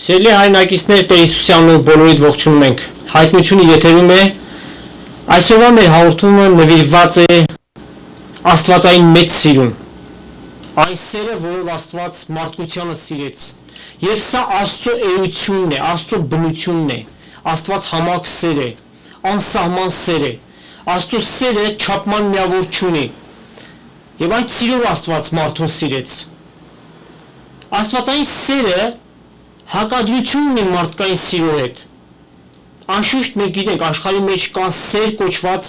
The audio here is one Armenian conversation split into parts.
Սիրելի հայրենակիցներ, Տեր Հիսուսի անունով բոլորիդ ողջունում ենք։ Հայտնությունը եթերում է։ Այսօրվա մեր հաղորդումը նվիրված է Աստվածային մեծ սիրուն։ Այն սերը, որով Աստված մարդկությանը սիրեց։ Եվ սա Աստծո էությունն է, Աստծո բնությունն է։ Աստված համակ սեր է, անսահման սեր է։ Աստծո սերը չափման միավոր չունի։ Եվ այդ սիրով Աստված մարդուն սիրեց։ Աստվածային սերը հակադրությունն է մարդկային սիրո հետ։ Անշուշտ մենք գիտենք աշխարհի մեջ կա սեր կոչված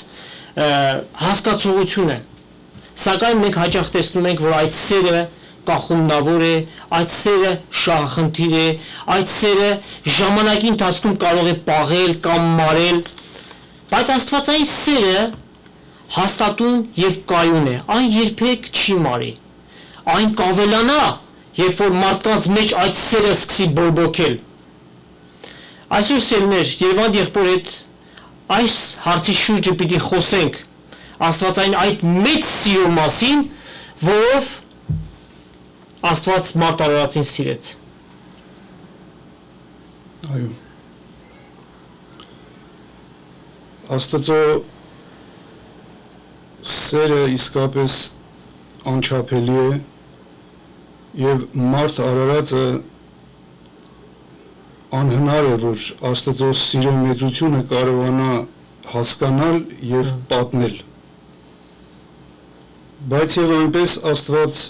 հասկացողությունը։ Սակայն մենք հաճախ տեսնում ենք, որ այդ սերը կախումնավոր է, այդ սերը շահախնդիր է, այդ սերը ժամանակի ընթացքում կարող է պաղել կամ մարել, բայց աստվածային սերը հաստատուն եւ կայուն է, այն երբեք չի մարի։ Այն կավելանա, երբ որ մարդկանց մեջ այդ սերը սկսի բորբոքել։ Այսօր սերներ, Երևան եղբոր հետ այս հարցի շուրջը պիտի խոսենք Աստվածային այդ մեծ սիրո մասին, որով Աստված մարդ արարածին սիրեց։ Այո։ Աստծո սերը իսկապես անչափելի է եւ մարդ արարածը անհնար է, որ Աստծո սիրո մեծությունը կարողանա հասկանալ եւ պատմել։ Բայց եւ այնպես Աստված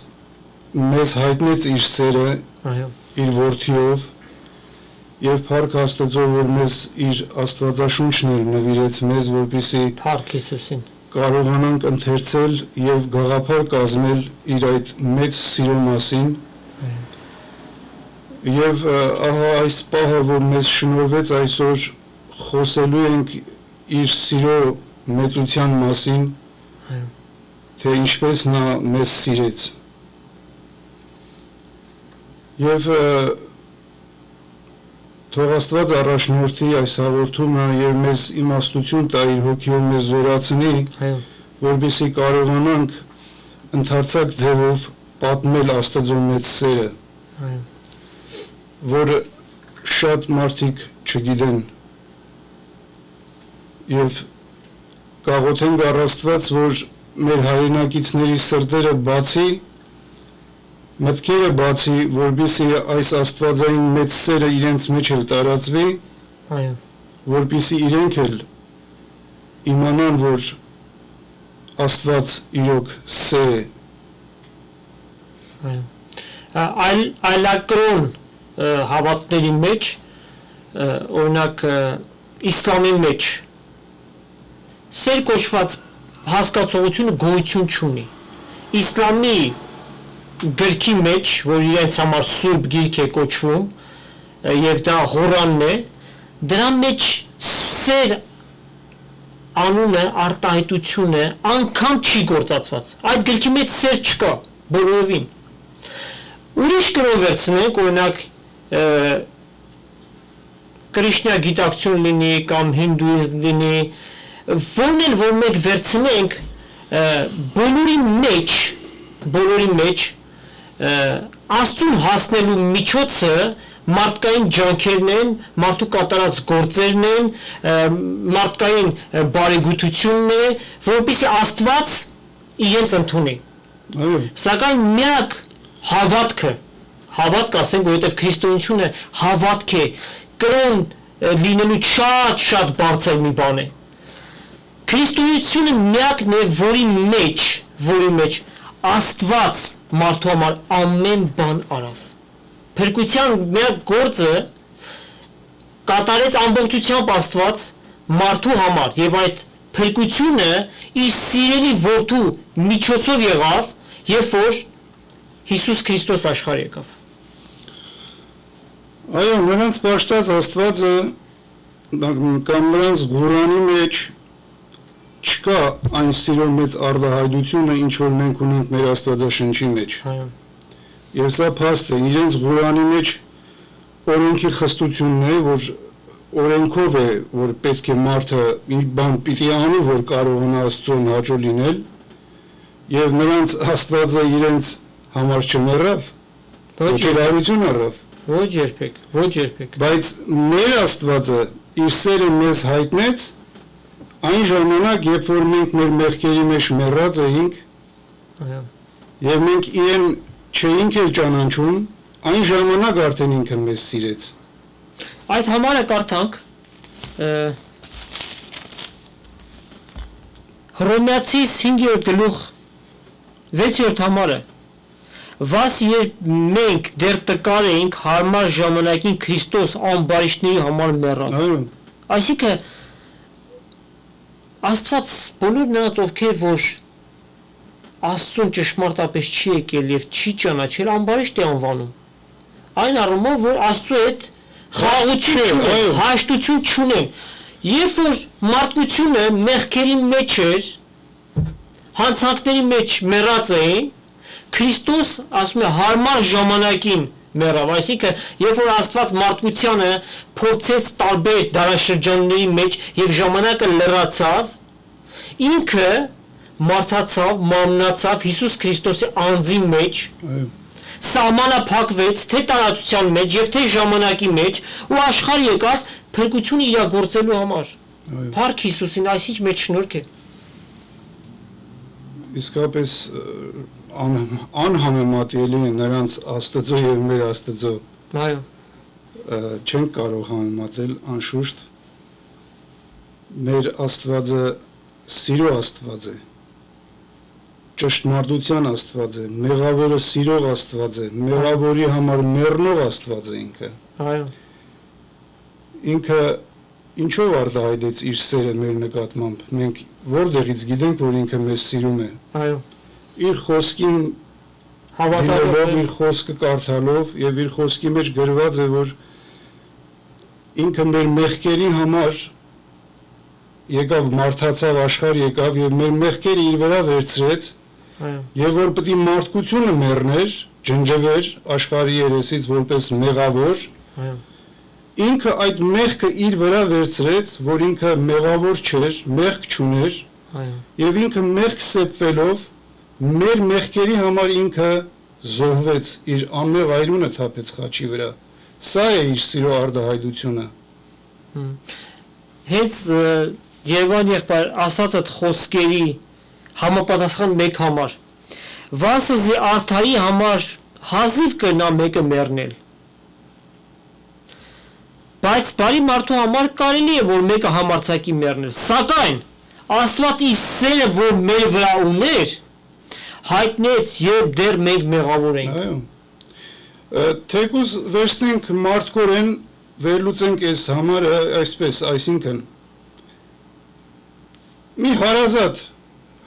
մեզ հայտնեց իր սերը, իր որդիով եւ փառք Աստծո, որ մեզ իր Աստվածաշունչն էլ նվիրեց մեզ, որպեսզի փառք Հիսուսին կարողանանք ընթերցել եւ գաղափար կազմել իր այդ մեծ սիրո մասին։ Եվ ահա այս պահը, որ մեզ շնորհվեց այսօր խոսելու ենք իր սիրո մեծության մասին, թե ինչպես նա մեզ սիրեց։ Եվ թող Աստված առաջնորդի այս հաղորդումը եւ մեզ իմաստություն տա իր հոգիով մեզ զորացնի, որպեսզի կարողանանք ընդարձակ ձևով պատմել Աստծո մեծ սերը, որ շատ մարդիկ չգիտեն եւ կաղոթենք առ Աստված, որ մեր հայրենակիցների սրտերը բացի, մտքերը բացի, որպեսզի այս աստվածային մեծ սերը իրենց մեջ էլ տարածվի, որպեսզի իրենք էլ իմանան, որ Աստված իրոք սեր է։ Այլակրոն հավատների մեջ, օրինակ իսլամի մեջ, սեր կոչված հասկացողությունը գոյություն չունի։ Իսլամի գրքի մեջ, որ իրենց համար սուրբ գիրք է կոչվում, եւ դա Ղուրանն է, դրա մեջ սեր անունը, արտահայտությունը անգամ չի գործածված։ Այդ գրքի մեջ սեր չկա, բոլորովին։ Ուրիշ գրով վերցնենք, օրինակ կրիշնյա գիտակցություն լինի կամ հինդուիզմ լինի, որն էլ որ մենք վերցնենք, բոլորի մեջ Աստծուն հասնելու միջոցը մարդկային ջանքերն են, մարդու կատարած գործերն են, մարդկային բարեգութությունն է, որպեսզի Աստված իրենց ընդունի։ Սակայն միակ հավատք ասենք, որովհետև քրիստոնեությունը հավատք է, կրոն լինելու շատ բարձր մի բան է։ Քրիստոնեությունը միակն է, որի մեջ Աստված մարդու համար ամեն բան արավ։ Փրկության միակ գործը կատարեց ամբողջությամբ Աստված մարդու համար, եւ այդ փրկությունը իր սիրելի որդու միջոցով եղավ, երբ որ Հիսուս Քրիստոս աշխարհ եկավ։ Այո, նրանց պաշտած Աստվածը կամ նրանց Ղուրանի մեջ չկա այն սիրո մեծ արտահայտությունը, ինչ որ մենք ունենք մեր Աստվածաշնչի մեջ։ Եվ սա փաստ է, իրենց Ղուրանի մեջ օրենքի խստությունն է, որ օրենքով է, որ պետք է մարդը մի բան պիտի անի, որ կարողանա Աստծուն հաճո լինել, եւ նրանց Աստվածը իրենց համար չմեռավ, ոչ իրավություն առավ, Ոչ երբեք։ Բայց մեր Աստվածը իր սերը մեզ հայտնեց այն ժամանակ, երբ որ մենք մեր մեղքերի մեջ մեռած էինք, եւ մենք իրեն չէինք էլ ճանաչում, այն ժամանակ արդեն ինքը մեզ սիրեց։ Այդ համարը կարդանք Հռոմեացիս 5-րդ գլուխ 6-րդ համարը Վաս երբ մենք դեռ տկար էինք հարմար ժամանակին Քրիստոս ամբարիշտների համար մեռավ։ Այո։ Այսինքն Աստված բոլոր նրանց ովքեր որ Աստծուն ճշմարտապես չի եկել եւ չի ճանաչել ամբարիշտ է անվանում։ Այն առումով որ Աստծո հետ խաղաղություն, հաշտություն չունեն։ Երբ որ մարդկությունը մեղքերի մեջ էր, հանցանքների մեջ մեռած էին, Քրիստոս ասում է հարմար ժամանակին մեռավ, այսինքն երբ որ Աստված մարդկությանը փորձեց տարբեր դարաշրջանների մեջ եւ ժամանակը լրացավ, ինքը մարդացավ, մարմնացավ Հիսուս Քրիստոսի անձի մեջ, սահմանը փակվեց թե տարածության մեջ եւ թե ժամանակի մեջ ու աշխարհ եկավ փրկությունը իրագործելու համար։ Փառք Հիսուսին, այսինչ մեծ շնորհք է։ Իսկապես անհամեմատելի է նրանց Աստծո եւ մեր Աստծո։ Այո։ Չենք կարող համեմատել անշուշտ։ Մեր Աստվածը սիրո Աստված է։ Ճշտմարտության Աստված է, մեղավորը սիրող Աստված է, մեղավորի համար մեռնող Աստված է ինքը։ Այո։ Ինքը ինչով արտահայտեց իր սերը մեր նկատմամբ։ Մենք որտեղից գիտենք, որ ինքը մեզ սիրում է։ Այո։ Իր խոսքին հավատալով, իր խոսքը կարդալով եւ իր խոսքի մեջ գրված է, որ ինքը մեր մեղքերի համար եկավ մարդացավ աշխարհ եկավ եւ մեր մեղքերը իր վրա վերցրեց եւ որ պետք է մարդկությունը մեռներ, ջնջվեր աշխարհի երեսից որպես մեղավոր, ինքը այդ մեղքը իր վրա վերցրեց, որ ինքը մեղավոր չէր, մեղք չուներ, եւ ինքը մեղք սեպվելով մեր մեղքերի համար ինքը զոհվեց, իր անմեղ այրունը թափեց խաչի վրա։ Սա է իր սիրո արտահայտությունը։ Հենց Երևան եղբայր ասած այդ խոսքերի համապատասխան մեկ համար վասզի արդարի համար հազիվ կնա մեկը մեռնել։ Բայց բարի մարդու համար կարելի է որ մեկը համարձակի մեռնել, սակայն Աստված իր սերը որ մեր վրա ուներ հայտնեց երբ դեռ մենք մեղավոր ենք։ Այո։ Թեկուզ վերցնենք մարդկորեն վերլուծենք այս համարը այսպես, այսինքն մի հարազատ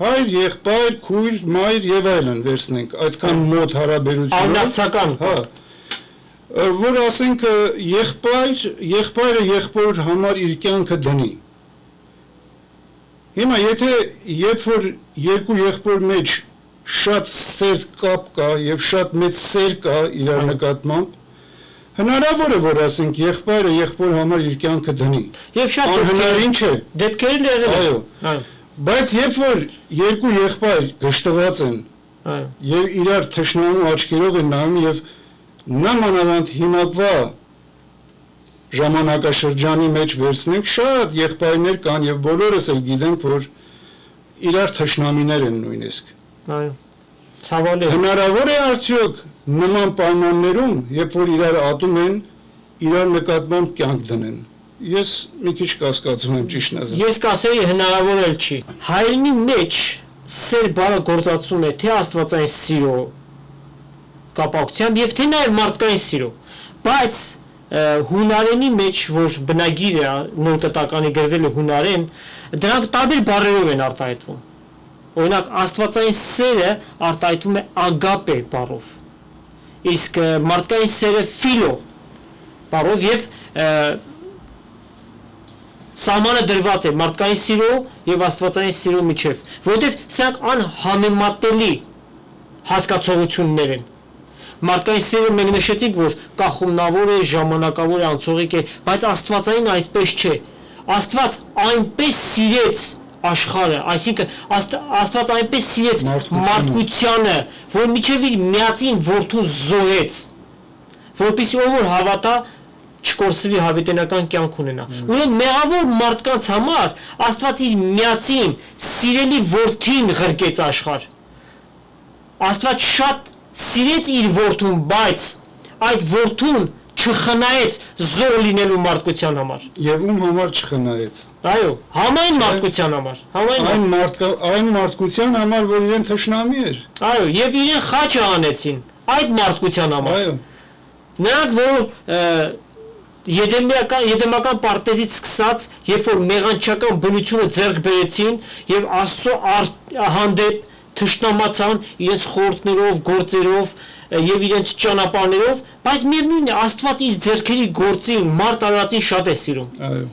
հայր, եղբայր, քույր, մայր եւ այլն վերցնենք, այդքան մոտ հարաբերություն։ Անդրադարձական։ Հա։ Որ ասենք եղբայրը եղբոր համար իր կյանքը դնի։ Հիմա եթե երբ որ երկու եղբոր մեջ շատ սեր կապ կա եւ շատ մեծ սեր կա իրար նկատմամբ, հնարավոր է որ ասենք եղբայրը եղբոր համար իր կյանքը դնի։ Եվ շատ անհնարին չէ։ Դեպքեր եղել են։ Այո։ Բայց երբ որ երկու եղբայր գշտված են, եւ իրար թշնամու աչքերով են նայում եւ նամանավանդ հիմակվա ժամանակաշրջանի մեջ վերցնենք շատ եղբայրներ կան եւ բոլորս էլ գիտենք որ իրար թշնամիներ են նույնիսկ։ Այո։ Ցավալի։ Հնարավոր է արդյոք նման պայմաններում, երբ որ իրար ատում են, իրար նկատմամբ կյանք դնեն։ Ես մի քիչ կասկածում եմ ճիշտն ասած։ Ես կասեի հնարավոր էլ չի։ Հայրենի մեջ սեր բառը գործածում է թե աստվածային սիրո կապակցությամբ եւ թե նաեւ մարդկային սիրո։ Բայց հունարենի մեջ որ բնագիր է նոր կտականի գրվել է հունարեն, դրանք տարբեր բառերով են արտահայտվում։ Օրինակ աստվածային սերը արտահայտվում է ագապե բառով։ Իսկ մարդկային սերը ֆիլո բառով եւ սահմանը դրված է մարդկային սիրո եւ աստվածային սիրո միջեւ, որովհետեւ սրանք անհամեմատելի հասկացողություններ են։ Մարդկային սերը մենք նշեցինք, որ կախումնավոր է, ժամանակավոր է, անցողիկ է, բայց աստվածային այդպես չէ։ Աստված այնպես սիրեց աշխարհը, այսինքն Աստված այնպես սիրեց մարդկությանը, որ միջև իր միածին որդուն զոհեց, որպեսզի ով որ հավատա չկորսվի հավիտենական կյանք ունենա։ Ուրեմն մեղավոր մարդկանց համար Աստված իր միածին սիրելի որդին ղրկեց աշխարհ։ Աստված շատ սիրեց իր որդուն, բայց այդ որդուն չխնայեց զոհ լինելու մարդկության համար։ Եվ ում համար չխնայեց։ Այո, համայն մարդկության համար, Այն մարդկության համար, որ իրեն թշնամի էր։ Այո, եւ իրեն խաչը անեցին այդ մարդկության համար։ Այո։ Նրանք, որ Եդեմական պարտեզից սկսած, երբ որ մեղանչական բնությունը ձեռք բերեցին եւ Աստծո հանդեպ թշնամացան իրենց խորհուրդներով, գործերով եւ իրենց ճանապարհներով, բայց միևնույնն է Աստված իր ձեռքերի գործին, մարդ արածին շատ է սիրում։ Այո։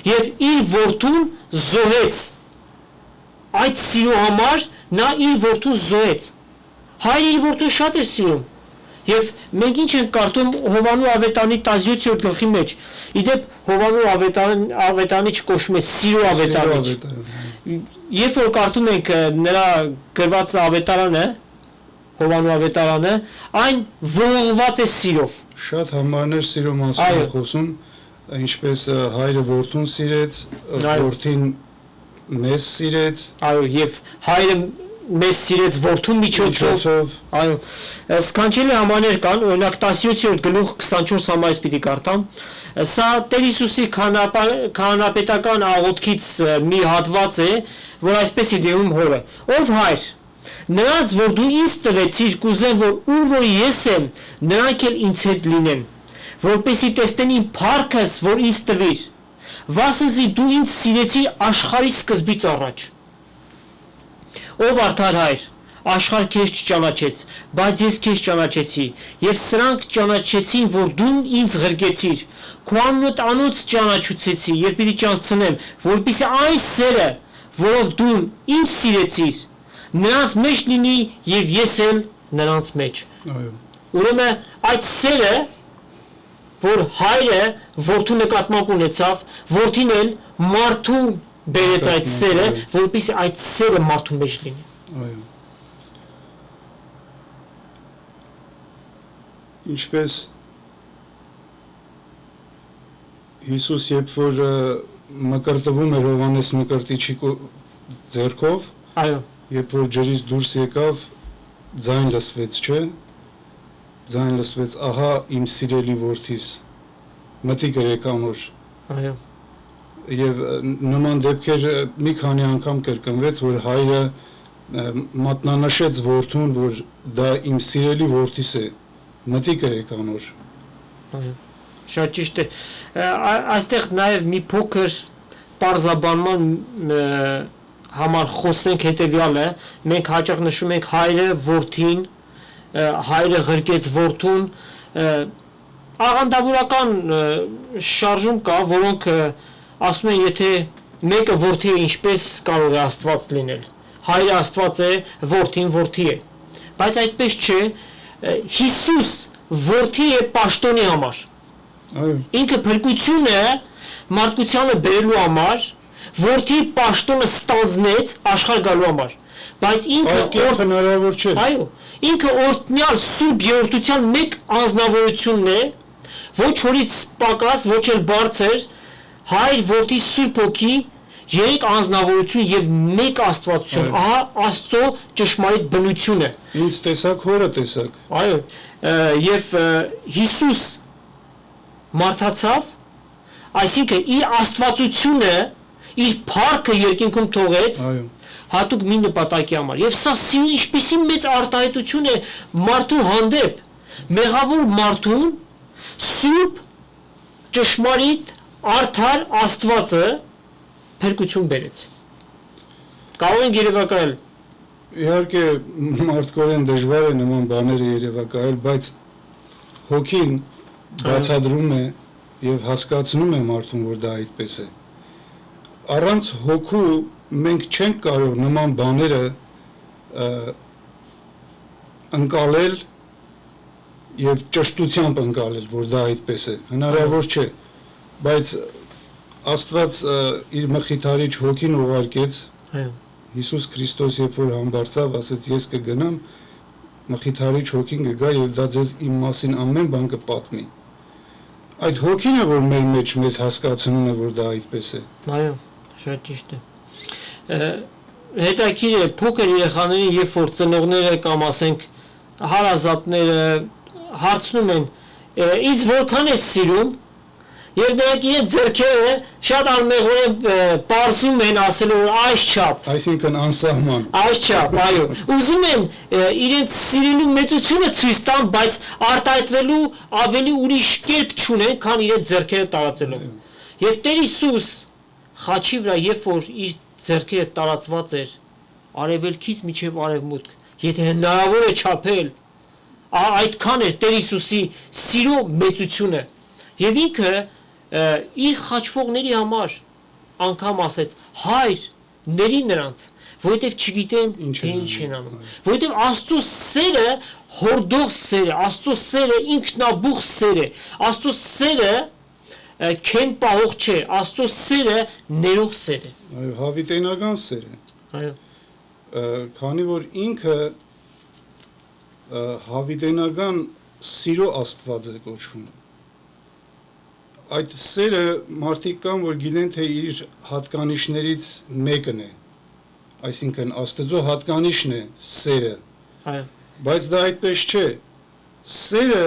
Եվ իր որդուն զոհեց։ Այդ սիրո համար նա իր որդուն զոհեց։ Հայրը իր որդուն շատ էր սիրում։ Եվ մենք ինչ ենք կարդում Հովանու ավետարանի 17-րդ գլխի մեջ։ Իդեպ Հովանու ավետարանի չկոչվում է սիրո ավետարանի։ Երբ որ կարդում ենք նրա գրված ավետարանը, Հովանու ավետարանը, այն ողողված է սիրով։ Շատ համարներ սիրո մասին է խոսում, ինչպես հայրը որդուն սիրեց, որդին մեզ սիրեց։ Այո, եւ հայրը մեզ սիրեց որդու միջոցով։ Այո, սքանչելի համաներ կան, օրինակ 17-րդ գլուխ 24 համարից պիտի կարդամ։ Սա Տեր Հիսուսի քահանապետական աղոթքից մի հատված է, որ այսպես է դիմում հորը. Ով հայր, նրանց որ դու ինձ տվեցիր, կուզեմ որ ուր որ ես եմ, նրանք էլ ինձ հետ լինեն, որպեսզի տեսնեն իմ փառքս, որ ինձ տվիր, վասնզի դու ինձ սիրեցիր աշխարհի սկզբից առաջ։ Ով արդար հայր, աշխարհ քեզ չճանաչեց, բայց ես քեզ ճանաչեցի, եւ սրանք ճանաչեցին, որ դու ինձ ղրկեցիր, քո անունդ անոց ճանաչուցեցի, եւ պիտի ճանաչեմ, որպեսզի այն սերը, որով դու ինձ սիրեցիր, նրանց մեջ լինի եւ ես էլ նրանց մեջ։ Այո։ Ուրեմն այդ սերը, որ հայրը որդու նկատմամբ ունեցավ, որդին էլ մարդու բերեց այդ սերը, որպեսզի այդ սերը մարդու մեջ լինի։ Այո։ Ինչպես Հիսուս երբ որ մկրտվում էր Հովհաննես Մկրտիչի ձեռքով, այո, երբ որ ջրից դուրս եկավ, ձայն լսվեց, չէ՞։ Ձայն լսվեց, ահա իմ սիրելի որդիս, մտիկ եկեք անոր։ այո։ Եվ նման դեպքեր մի քանի անգամ կրկնվեց, որ հայրը մատնանշեց որդուն, որ դա իմ սիրելի որդիս է, մտիկ եկեք անոր։ Այո։ Շատ ճիշտ է։ Այստեղ նաև մի փոքր պարզաբանման համար խոսենք հետևյալը, մենք հաճախ նշում ենք հայրը որդին, հայրը ղրկեց որդուն, աղանդավորական շարժում կա, որոնք ասում են, եթե մեկը որդի է, ինչպես կարող է Աստված լինել։ Հայրը Աստված է, որդին որդի է։ Բայց այդպես չէ, Հիսուս որդի է պաշտոնի համար։ Ինքը փրկություն է մարդկությանը բերելու համար, որդի պաշտոնը ստանձնեց աշխարհ գալու համար, բայց ինքը հնարավոր չէ։ Այո, ինքը օրհնյալ սուրբ երրորդության մեկ անձնավորությունն է, ոչ հորից պակաս, ոչ էլ բարձր, հայր, որդի, սուրբ հոգի, երեք անձնավորություն եւ մեկ աստվածություն, ահա Աստծո ճշմարիտ բնությունը։ Ինձ տեսակ, հորը տեսակ։ Այո, եւ Հիսուս մարդացավ, այսինքն իր աստվածությունը, իր փառքը երկինքում թողեց, հատուկ մի նպատակի համար։ Եվ սա ինչպեսի մեծ արտահայտություն է մարդու հանդեպ, մեղավոր մարդուն սուրբ ճշմարիտ արդար Աստվածը փրկություն բերեց։ Կարող են երևակայել։ Իհարկե մարդկորեն դժվար է նման բաները երևակայել, բայց հոգին բացադրում է եւ հասկացնում է մարդուն, որ դա այդպես է։ Առանց հոգու մենք չենք կարող նման բաները ընկալել եւ ճշտությամբ ընկալել, որ դա այդպես է։ Հնարավոր չէ, բայց Աստված իր մխիթարիչ հոգին ուղարկեց, Հիսուս Քրիստոս երբ որ համբարձավ, ասեց ես կգնամ մխիթարիչ հոգին կգա եւ դա ձեզ իմ մասին ամեն բան կպատմի։ Այդ հոգին է, որ մեր մեջ մեզ հասկացնում է, որ դա այդպես է։ Այո, շատ ճիշտ է։ Հետաքրքիր է փոքր երեխաներին, երբ որ ծնողները կամ ասենք հարազատները հարցնում են, ինձ որքան է սիրում, եւ դրանք իրենց ձեռքերը շատ անմեղորեն պարզում են, ասելով որ այս չափ, Այսինքն անսահման։ այս չափ, այո, ուզում են իրենց սիրելու մեծությունը ցույց տան, բայց արտահայտվելու ավելի ուրիշ կերպ չունեն, քան իրենց ձեռքերը տարածելով։ Եվ Տեր Հիսուս խաչի վրա, երբ որ իր ձեռքերը տարածված էր արևելքից մինչև արևմուտք, եթե հնարավոր է չափել, այդքան էր Տեր Հիսուսի սիրո մեծությունը։ Եվ ինքը իր խաչվողների համար անգամ ասեց. «Հայր, ների նրանց, որովհետև չգիտեն թե ինչ են անում»։ Որովհետև Աստծո սերը հորդող սեր է, Աստծո սերը ինքնաբուխ սեր է, Աստծո սերը քեն պահող չէ, Աստծո սերը ներող սեր է։ Այո, հավիտենական սեր է։ Այո, Քանի որ ինքը հավիտենական սիրո Աստված է կոչվում։ Այդ սերը մարդիկ կան, որ գիտեն, թե իր հատկանիշներից մեկն է, այսինքն Աստծո հատկանիշն է սերը, այո, բայց դա այդպես չէ։ Սերը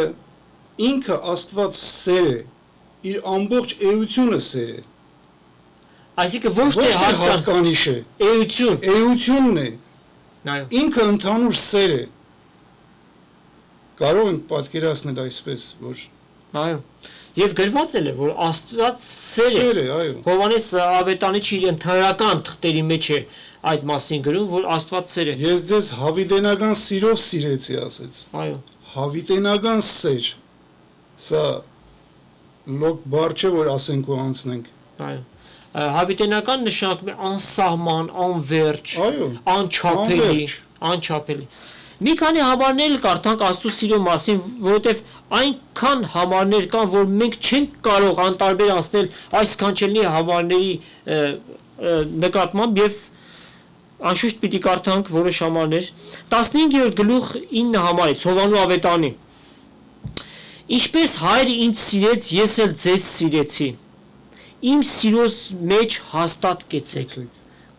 ինքը Աստված սեր է, իր ամբողջ էությունը սեր է, այսինքն ոչ ոչ թե թե հատկանիշ է, էություն, էությունն է, այո, ինքը ընդհանուր սեր է։ Կարող ենք պատկերացնել այսպես, որ այո։ Եվ գրված է, որ Աստված սեր է։ սեր է, այո։ Հովհաննես Ավետանիչը իր ընդհանրական թղթերի մեջ է այդ մասին գրում, որ Աստված սեր է։ Ես ձեզ հավիտենական սիրով սիրեցի, ասեց։ Այո, Հավիտենական սեր։ Սա լոկ բառ չէ, որ ասենք ու անցնենք։ այո։ Հավիտենական նշանակում է անսահման, անverջ, Այո, անչափելի, անվերջ։ անչափելի։ Մի քանի համարներ կարդանք Աստծո սիրո մասին, որովհետև այնքան համարներ կան, որ մենք չենք կարող անտարբեր անցնել այս կանչելի համարների նկատմամբ եւ անշուշտ պիտի կարդանք որոշ համարներ։ 15-րդ գլուխ 9 համարից Հովանու Ավետանի։ Ինչպես Հայրը ինձ սիրեց, ես էլ ձեզ սիրեցի։ Իմ սիրոս մեջ հաստատ կեցեք։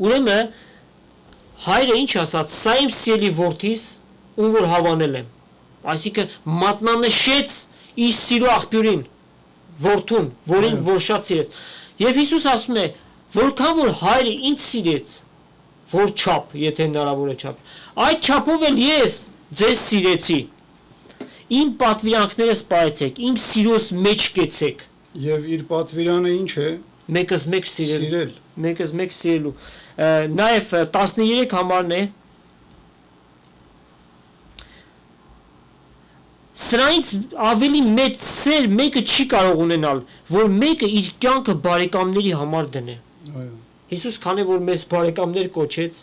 Ուրեմն Հայրը ինչ ասաց, սա իմ սիրելի որդիս, ում որ հավանել եմ։ Այսինքն մատնանշեց իր սիրո աղբյուրին, որդուն, որին որ շատ սիրեց։ Եվ Հիսուս ասում է, որքան որ Հայրը ինձ սիրեց, որ չափ, եթե հնարավոր է չափ, այդ չափով էլ ես ձեզ սիրեցի։ Իմ պատվիրանքներս պահեցեք, իմ սիրոս մեջ կեցեք։ Եվ իր պատվիրանը ինչ է։ Մեկս մեկ սիրել։ Սիրել։ Մեկս մեկ սիրելու։ Նաև 13 համարն է։ Սրանից ավելի մեծ սեր մեկը չի կարող ունենալ, որ մեկը իր կյանքը բարեկամների համար դնե։ Այո։ Հիսուս քանի որ մեզ բարեկամներ կոչեց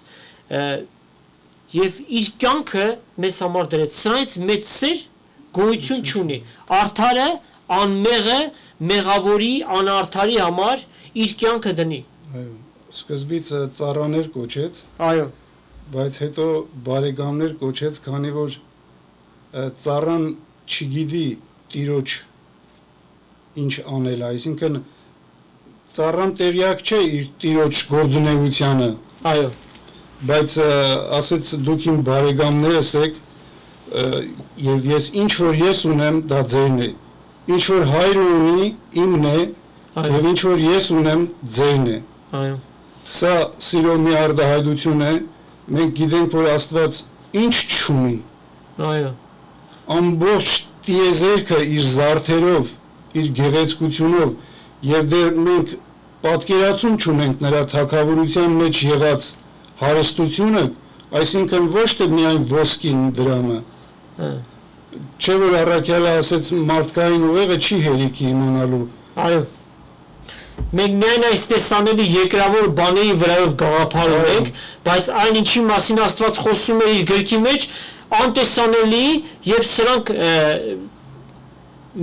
եւ իր կյանքը մեզ համար դրեց, սրանից մեծ սեր գոյություն չունի։ Արդարը, անմեղը, մեղավորի, անարդարի համար իր կյանքը դնի։ Այո։ Սկզբից ծառաներ կոչեց, Այո, բայց հետո բարեկամներ կոչեց, քանի որ ծառան չգիտի տիրոջ ինչ անել, այսինքն ծառան տեղյակ չէ իր տիրոջ գործունեությանը, այո, բայց ասեց դուք իմ բարեկամներս եք եւ ես ինչ որ ես ունեմ դա ձերն է, ինչ որ Հայրը ունի իմն է եւ ինչ որ ես ունեմ ձերն է։ այո, Սա սիրո մի արտահայտություն է, մենք գիտենք, որ Աստված ինչ չունի, այո, ամբողջ տիեզերքը իր զարդերով, իր գեղեցկությունով, եւ դեռ մենք պատկերացում չունենք նրա թագավորության մեջ եղած հարստությունը, այսինքն ոչ թե միայն ոսկին դրամը, չէ որ առաքյալը ասեց մարդկային ուղեղը չի հերիքի իմանալու, այո։ Մենք միայն այս տեսանելի երկրավոր բաների վրայով գաղափարում ենք, բայց այն ինչի մասին Աստված խոսում է իր գրքի մեջ, անտեսանելի եւ սրանք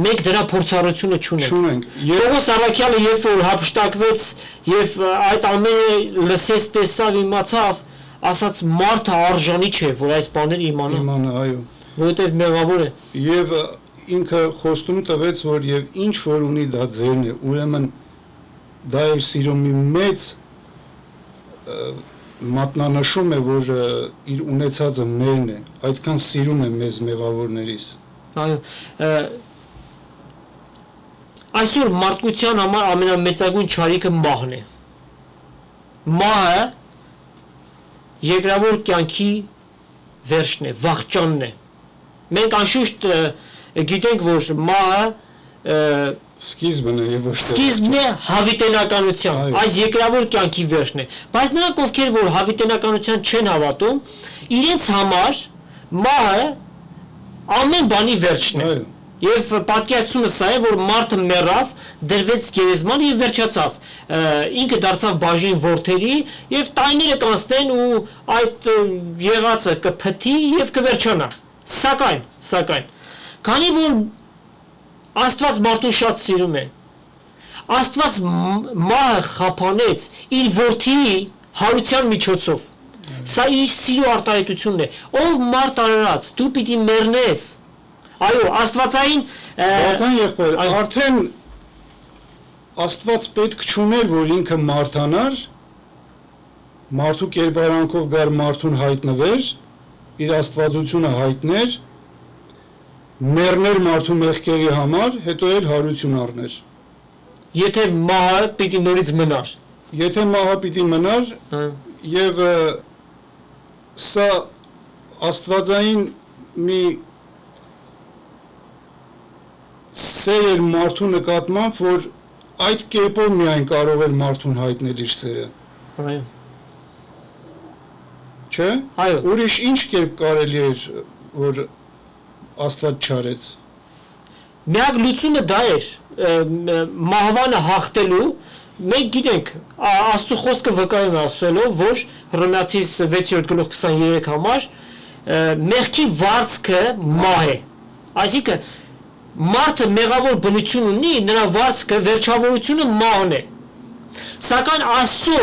մենք դրա փորձառությունը չունենք։ չունենք։ Պողոս առաքյալը երբ որ հափշտակվեց եւ այդ ամենը լսեց, տեսավ, իմացավ, ասաց մարդը արժանի չէ, որ այս բաները իմանա։ Իմանա, այո։ որովհետև մեղավոր է։ Եվ ինքը խոստում տվեց, որ եւ ինչ որ ունի դա ձերն է, ուրեմն դա իր սիրո մի մեծ մատնանշում է, որ իր ունեցածը մերն է, այդքան սիրում է մեզ մեղավորներիս։ Այո, այսօր մարդկության համար ամենամեծագույն չարիքը մահն է։ Մահը երկրավոր կյանքի վերջն է, վախճանն է։ Մենք անշուշտ գիտենք, որ մահը Սկիզբն է եւ ոչ թե սկիզբն է հավիտենականության, այս երկրավոր կյանքի վերջն է։ Բայց նրանք, ովքեր որ հավիտենականության չեն հավատում, իրենց համար մահը ամեն բանի վերջն է։ Եվ պատկերացումը սա է, որ մարդը մեռավ, դրվեց գերեզման եւ վերջացավ։ Ինքը դարձավ բաժին որդերի եւ տայները կանցնեն ու այդ եղածը կփթի եւ կվերջանա։ Սակայն, քանի որ Աստված մարդուն շատ սիրում է, Աստված մահը խափանեց իր որդի հարության միջոցով։ Սա իր սիրո արտահայտությունն է։ Ով մարդ արարած, դու պիտի մեռնես։ Այո, Աստվածային Բաղան եղբայր, արդեն Աստված պետք չուներ, որ ինքը մարդանար, մարդու կերպարանքով գար մարդուն հայտնվեր, իր աստվածությունը հայտներ, մեռներ մարդու մեղքերի համար, հետո էլ հարություն առներ։ Եթե մահը պիտի նորից մնար։ Եթե մահը պիտի մնար, եւ սա աստվածային մի սեր էր մարդու նկատմամբ, որ այդ կերպով միայն կարող էր մարդուն հայտնել իր սերը։ Այո։ Չէ՞։ Այո։ Ուրիշ ինչ կերպ կարելի էր, որ Աստված չարեց։ Միակ լուծումը դա էր, մահվանը հաղթելու, մենք գիտենք, Աստծո խոսքը վկայում է ասելով, որ Հռոմեացիս 6:23 համար մեղքի վարձքը մահ է։ Այսինքն մարդը մեղավոր բնություն ունի, նրա վարձքը վերջավորությունը մահն է։ Սակայն Աստծո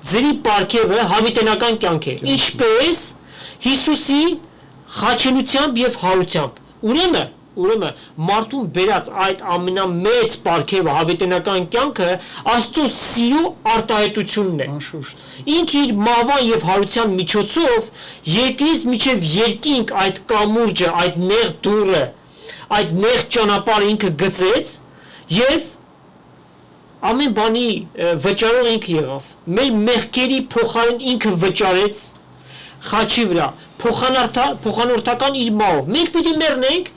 ձերի պարգևը հավիտենական կյանք է, ինչպես Հիսուսի խաչելությամբ եւ հարությամբ։ Ուրեմն մարդուն բերած այդ ամենամեծ պարգևը հավիտենական կյանքը Աստծո սիրո արտահայտությունն է։ Անշուշտ։ Ինքը իր մահվան եւ հարության միջոցով երկրից միջև երկինք այդ կամուրջը, այդ նեղ դուռը, այդ նեղ ճանապարհը ինքը գծեց եւ ամեն բանի վճարող ինքը եղավ։ Մեր մեղքերի փոխարեն ինքը վճարեց խաչի վրա փոխանորդական իր մահով։ Մենք պիտի մեռնենք,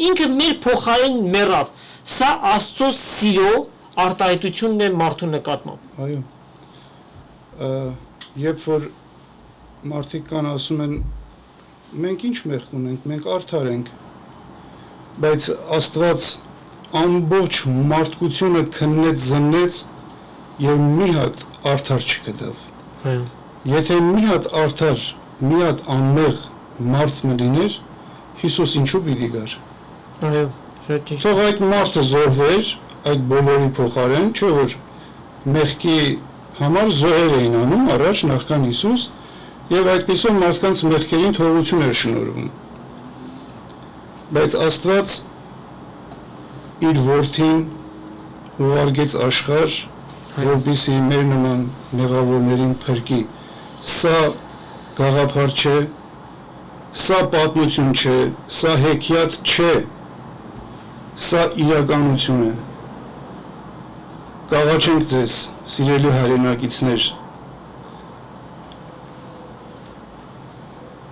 ինքը մեր փոխարեն մեռավ։ Սա Աստծո սիրո արտահայտությունն է մարդու նկատմամբ։ Այո։ Երբ որ մարդիկ կան ասում են մենք ինչ մեղք ունենք, մենք արդար ենք, բայց Աստված ամբողջ մարդկությունը քննեց, զննեց եւ մի հատ արդար չգտավ։ Այո։ Եթե մի հատ արդար, մի հատ անմեղ մարդ մլիներ, Հիսուս ինչու պիտի գար։ Այո, շատ ճիշտ։ Թող այդ մարդը զոհվեր այդ բոլորի փոխարեն, չէ՞ որ մեղքի համար զոհեր էին անում առաջ նախքան Հիսուս, եւ այդպիսով մարդկանց մեղքերին թողություն էր շնորհվում։ Բայց Աստված իր որդին ուղարկեց աշխարհ, որպեսզի մեր նման մեղավորներին փրկի։ Սա գաղափար չէ, սա պատմություն չէ, սա հեքիաթ չէ, սա իրականություն է։ Կաղաչենք ձեզ, սիրելի հայրենակիցներ,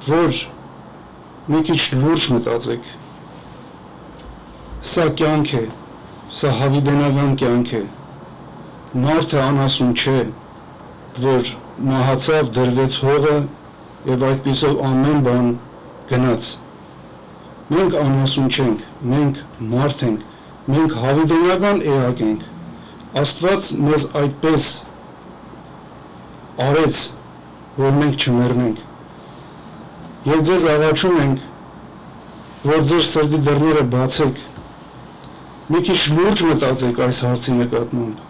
որ մի քիչ լուրջ մտածեք։ Սա կյանք է, սա հավիտենական կյանք է։ Մարդը անասուն չէ, որ մահացավ, դրվեց հողը եւ այդպիսով ամեն բան գնաց։ Մենք անասուն չենք, մենք մարդ ենք, մենք հավիտենական էակ ենք։ Աստված մեզ այդպես արեց, որ մենք չմեռնենք։ Եվ ձեզ աղաչում ենք, որ ձեր սրտի դռները բացեք, մի քիչ լուրջ մտածեք այս հարցի նկատմամբ։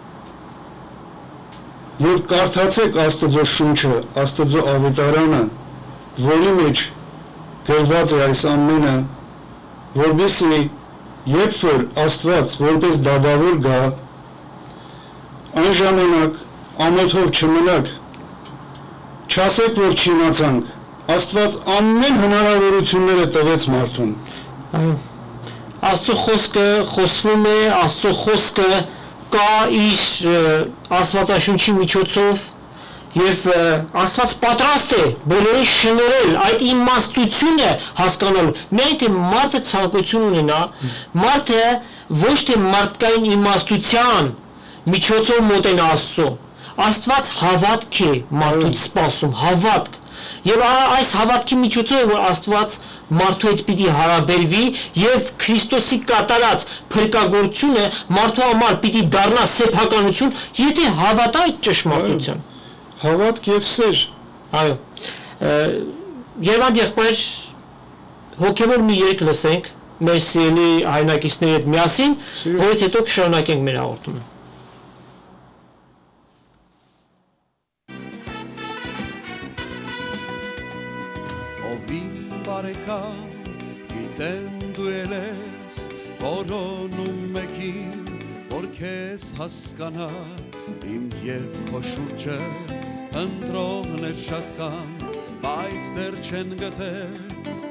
Եվ կարդացեք Աստծո շունչը, Աստծո ավետարանը, որի մեջ գրված է այս ամենը, որովհետեւ երբ որ Աստված որպես դադավոր գա, այն ժամանակ ամոթով չմնաք, չասեք, որ չիմացանք, Աստված ամեն հնարավորությունները տվեց մարդուն։ Աստծո խոսքը խոսվում է, Աստծո խոսքը կա իր Աստվածաշունչի միջոցով եւ Աստված պատրաստ է բոլորին շնորհել այդ իմաստությունը հասկանալու։ Միայն թե մարդը ցանկություն ունենա, մարդը ոչ թե մարդկային իմաստության միջոցով մոտենա Աստծո, Աստված հավատք է մարդուց սպասում, հավատք։ Եվ այս հավատքի միջոցով որ Աստված մարդու հետ պիտի հարաբերվի եւ Քրիստոսի կատարած փրկagorությունը մարդու համար պիտի դառնա սեփականություն, եթե հավատա այդ ճշմարտության։ Հավատք եւ սեր։ Այո։ Եվ եղբայր հոգեվոր մի երգ լսենք մեր սիրելի հայրենակիցների հետ միասին, որից հետո կշարունակենք մեր հաղորդումը։ Բարեկամ, գիտեմ դու ես որոնում մեկին, որ քեզ հասկանա, իմ և քո շուրջը ընտրողներ շատ կան, բայց դեռ չեն գտել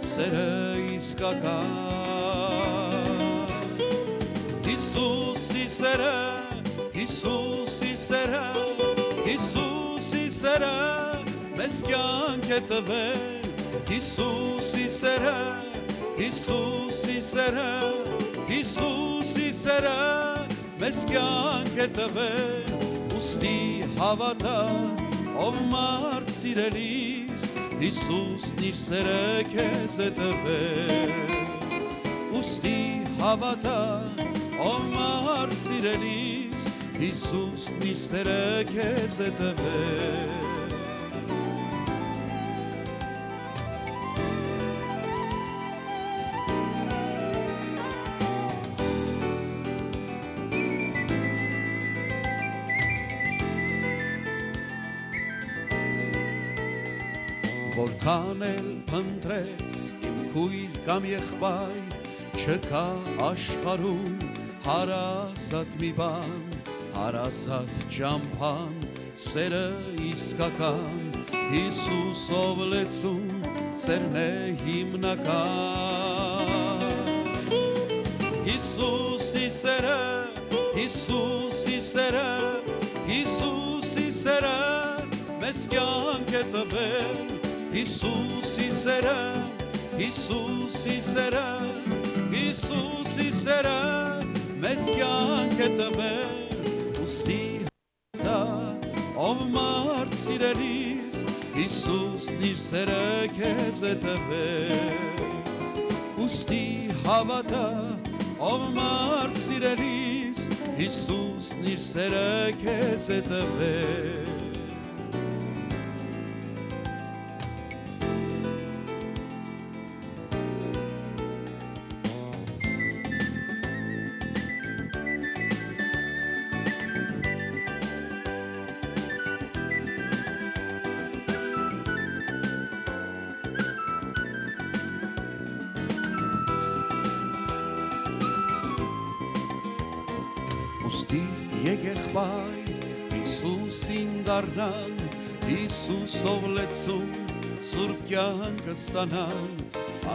սերը իսկական։ Հիսուսի սերը, Հիսուսի սերը, Հիսուսի սերը, մեզ կյանք է տվել, Հիսուսի սերը, Հիսուսի սերը, Հիսուսի սերը, մեզ կյանք է տվել, ուստի հավատա, ով մարդ սիրելիս, Հիսուսն իր սերը քեզ է տվել, ուստի հավատա, ով մարդ սիրելիս, Հիսուսն իր սերը քեզ է տվել։ Որքան էլ փնտրես իմ քույր կամ եղբայր, չկա աշխարհում հարազատ մի բան, հարազատ ճամփան, սերը իսկական, Հիսուսով լեցուն, սերն է հիմնական։ Հիսուսի սերը, Հիսուսի սերը, Հիսուսի սերը, մեզ կյանք է տվել, Հիսուսի սերը, Հիսուսի սերը, Հիսուսի սերը, մեզ կյանք է տվել, ուստի հավատա, ով մարդ սիրելիս, Հիսուսն իր սերը քեզ է տվել, ուստի հավատա, ով մարդ սիրելիս, Հիսուսն իր սերը քեզ է տվել։ Ուստի եղեղբայր, Հիսուսին դառնան, Հիսուսով լեցուն, սուրբ կյանքը ստանան,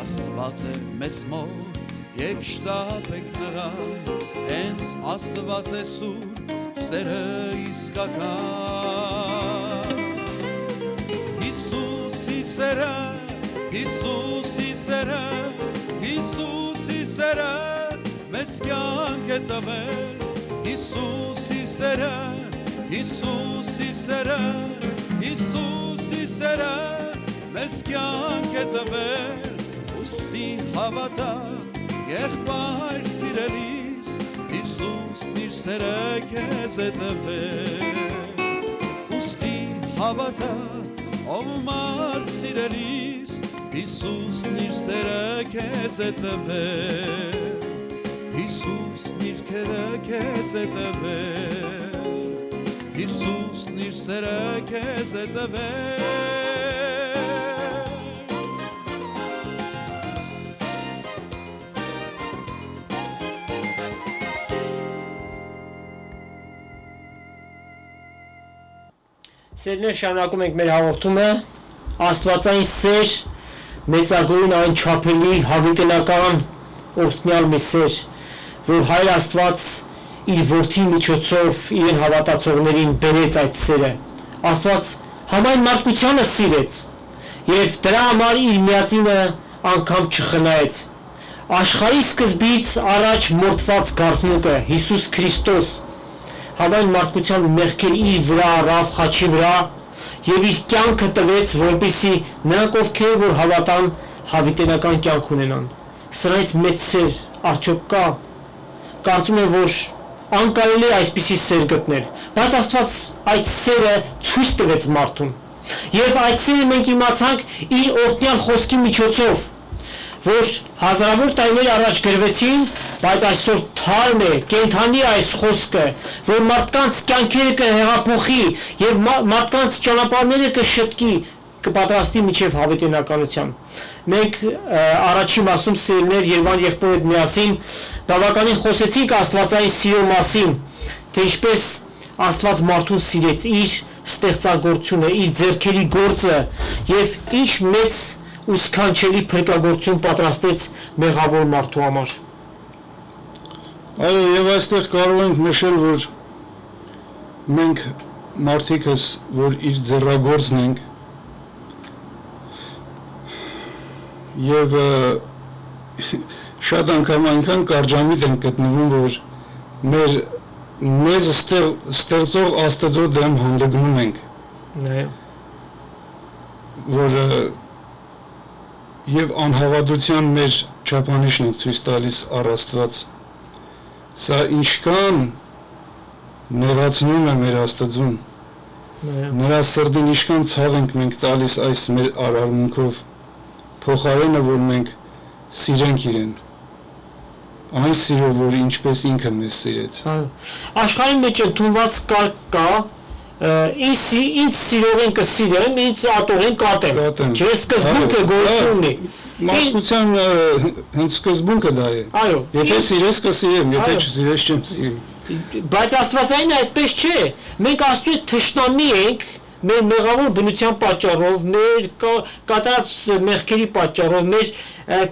Աստված է մեզ մոտ, եկ շտապեք նրան, հենց Աստված է սուրբ, սերը իսկական։ Հիսուսի սերը, Հիսուսի սերը, Հիսուսի սերը, մեզ կյանք է տվել, Հիսուսի սերը, Հիսուսի սերը, Հիսուսի սերը, մեզ կյանք է տվել, ուստի հավատա, եղբայր սիրելիս, Հիսուսն իր սերը քեզ է տվել, ուստի հավատա, ով մարդ սիրելիս, Հիսուսն իր սերը քեզ է տվել, Հիսուսն իր քերը քեզ է տվել, Հիսուսն իր սերը քեզ է տվել, Սերներ շարունակում ենք մեր հաղորդումը Աստվածային սեր մեծագույն այն չափելի հավիտենական օրհնյալ մի սեր, որ Հայր Աստված իր որդի միջոցով իրեն հավատացողներին բերեց այդ սերը։ Աստված համայն մարդկությանը սիրեց եւ դրա համար իր միածինը անգամ չխնայեց։ Աշխարհի սկզբից առաջ մորթված գաղտնուկը Հիսուս Քրիստոս համայն մարդկության մեղքեր իր վրա առավ խաչի վրա եւ իր կյանքը տվեց, որպեսզի նրանք ովքեր որ հավատան հավիտենական կյանք ունենան։ Սրանից մեծ սեր արդյոք կա։ Կարծում եմ, որ անկարելի է այսպիսի սեր գտնել, բայց Աստված այդ սերը ցույց տվեց մարդուն։ Եվ այդ սերը մենք իմացանք իր օրհնյալ խոսքի միջոցով, որ հազարավոր տարիներ առաջ գրվեցին, բայց այսօր թարմ է, կենդանի այս խոսքը, որ մարդկանց կյանքերը կհեղափոխի եւ մարդկանց ճանապարհները կշտկի, կպատրաստի միջև հավիտենականության։ Մենք առաջին մասում սերներ Երևան եղբոր հետ միասին բավականին խոսեցինք Աստվածային սիրո մասին, թե ինչպես Աստված մարդուն սիրեց, իր ստեղծագործությունը, իր ձեռքերի գործը եւ ինչ մեծ ու սքանչելի փրկagorցություն պատրաստեց մեղավոր մարդու համար։ Այո, եւ այստեղ կարող ենք նշել, որ մենք մարդիկս, որ իր ձեռագործն ենք, եւ շատ անգամ այնքան կարճամիտ ենք գտնվում, որ մեզ ստեղծող Աստծո դեմ հանդգնում ենք, որ եւ անհավատության մեր չափանիշն է ցույց տալիս առ Աստված։ Սա ինչքան ներածնում է մեր Աստծուն։ Նրա սրտին ինչքան ցավ ենք մենք տալիս այս մեր արարմունքով, փոխարենը որ մենք սիրենք իրեն։ Այն սիրո, որ ինչպես ինքը մեզ սիրեց։ Աշխարհի մեջ ընդունված կա ինձ սիրողին կսիրեմ, ինձ ատողին կատեմ։ Չէ, սկզբունքը գոյություն ունի։ Մարդկության հենց սկզբունքը դա է։ Այո։ Եթե սիրես կսիրեմ, եթե չսիրես չեմ սիրում։ Բայց Աստվածային այդպես չէ։ Մենք Աստծո թշնամի ենք, մեր մեղավոր բնության պատճառով, մեր կատարած մեղքերի պատճառով, մեր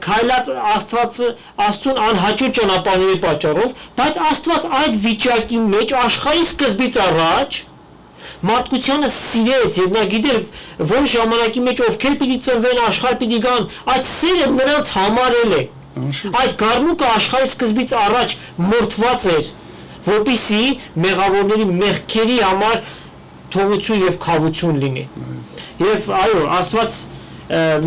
քայլած Աստծուն անհաճո ճանապարհների պատճառով, բայց Աստված այդ վիճակի մեջ աշխարհի սկզբից առաջ մարդկությանը սիրեց եւ նա գիտեր որ ժամանակի մեջ ովքեր պիտի ծնվեն աշխարհ պիտի գան, այդ սերը նրանց համարել է։ Այդ գառնուկը աշխարհի սկզբից առաջ մորթված էր, որպեսզի մեղավորների մեղքերի համար թողություն եւ քավություն լինի։ Եվ այո, Աստված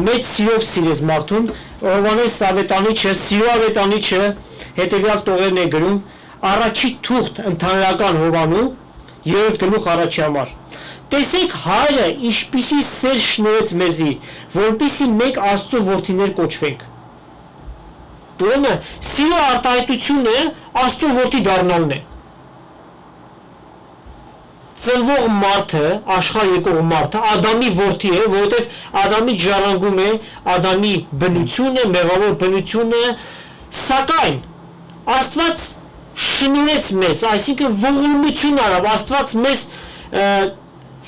մեծ սիրով սիրեց մարդուն, Հովհաննես Ավետանիչը, Սիրո Ավետանիչը հետեւյալ տողերն է գրում, առաջի թուղթ ընդհանրական Հովանու 3 գլուխ առաջի համար։ Տեսեք Հայրը ինչպիսի սեր շնորհեց մեզի, որպեսզի մենք Աստծո որդիներ կոչվենք։ Ուրեմն սիրո արտահայտությունը Աստծո որդի դառնալն է։ Ծնվող մարդը, աշխարհ եկող մարդը Ադամի որդի է, որովհետև Ադամի ժառանգում է Ադամի բնությունը, մեղավոր բնությունը, սակայն Աստված շնորհեց մեզ, այսինքն ողորմություն արավ, Աստված մեզ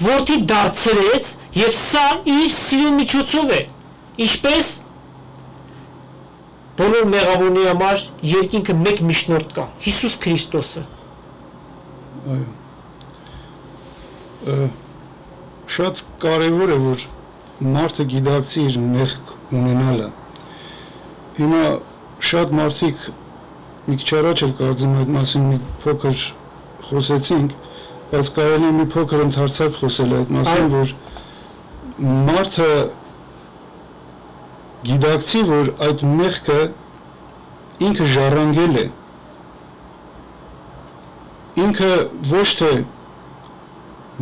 որդի դարձրեց եւ սա իր սիրո միջոցով է։ Ինչպես բոլոր մեղավորների համար երկինքը մեկ միջնորդ կա, Հիսուս Քրիստոսը։ Այո։ Շատ կարևոր է որ մարդը գիտակցի իր մեղք ունենալը։ Հիմա շատ մարդիկ մի քիչ առաջ էլ կարծեմ այդ մասին մի փոքր խոսեցինք, բայց կարելի է մի փոքր ընդհանրացած խոսել այդ մասին, որ մարդը գիտակցի, որ այդ մեղքը ինքը ժառանգել է, ինքը ոչ թե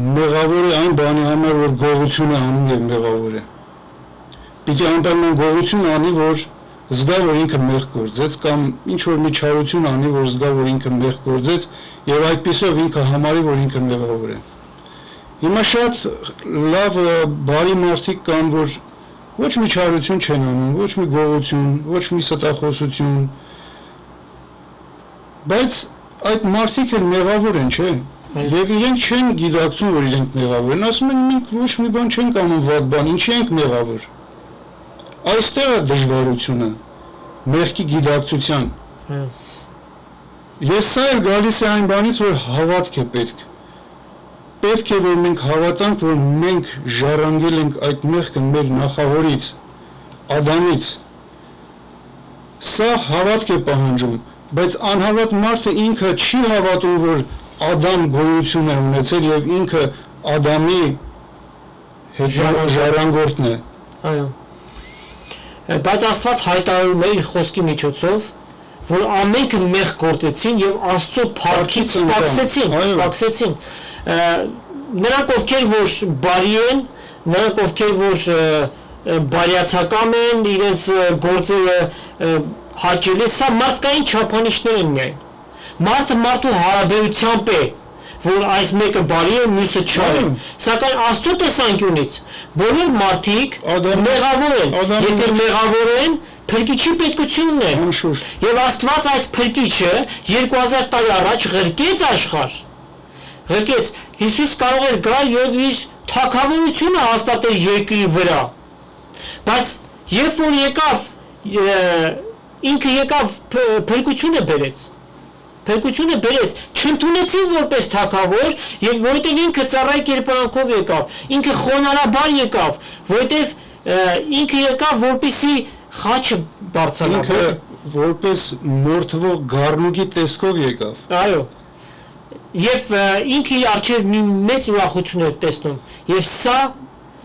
մեղավոր է այն բանի համար, որ գողություն է անում եւ մեղավոր է։ Պիտի անպայման գողություն անի, որ զգա, որ ինքը մեղ գործեց կամ ինչ որ մի չարություն անի, որ զգա, որ ինքը մեղ գործեց եւ այդպիսով ինքը համարի, որ ինքը մեղավոր է։ Հիմա շատ լավ բարի մարդիկ կան, որ ոչ մի չարություն չեն անում, ոչ մի գողություն, ոչ մի ստախոսություն, բայց այդ մարդիկ էլ մեղավոր են, չէ՞։ Եվ իրենք չեն գիտակցում, որ իրենք մեղավոր են, ասում են մենք ոչ մի բան չենք անում վատ բան, ինչի ենք մեղավոր։ Այստեղ է դժվարությունը, մեղքի գիտակցության։ Ես սա էլ գալիս է այն բանից, որ հավատք է պետք։ Պետք է, որ մենք հավատանք, որ մենք ժառանգել ենք այդ մեղքը մեր նախավորից, Ադամից։ Սա հավատք է պահանջում, բայց անհավատ մարդը ինքը չի հավատում, որ Ադամ գոյություն է ունեցել եւ ինքը Ադամի ժառանգորդն է։ Այո։ Բայց Աստված հայտարարում է իր խոսքի միջոցով, որ ամենքը մեղ գործեցին եւ Աստծո փառքից պակսեցին։ Նրանք ովքեր որ բարի են, նրանք ովքեր որ բարյացակամ են, իրենց գործերը հաճելի, սա մարդկային չափանիշներ են միայն։ Մարդը մարդու հարաբերությամբ է, որ այս մեկը բարի է, մյուսը չար է։ Սակայն Աստծո տեսանկյունից բոլոր մարդիկ մեղավոր են։ Եթե մեղավոր են, փրկիչի պետքությունն է։ Եվ Աստված այդ փրկիչը 2000 տարի առաջ ղրկեց աշխարհ։ Ղրկեց։ Հիսուս կարող էր գալ եւ իր թագավորությունը հաստատել երկրի վրա։ Բայց երբ որ եկավ, ինքը եկավ փրկությունը բերեց, չընդունեցին որպես թագավոր, եւ որովհետեւ ինքը ծառայի կերպարանքով եկավ, ինքը խոնարհաբար եկավ, որովհետեւ ինքը եկավ որպեսի խաչը բարձրանա, ինքը որպես մորթվող գառնուկի տեսքով եկավ։ Այո։ Եվ ինքը իր առջև մի մեծ ուրախություն էր տեսնում, եւ սա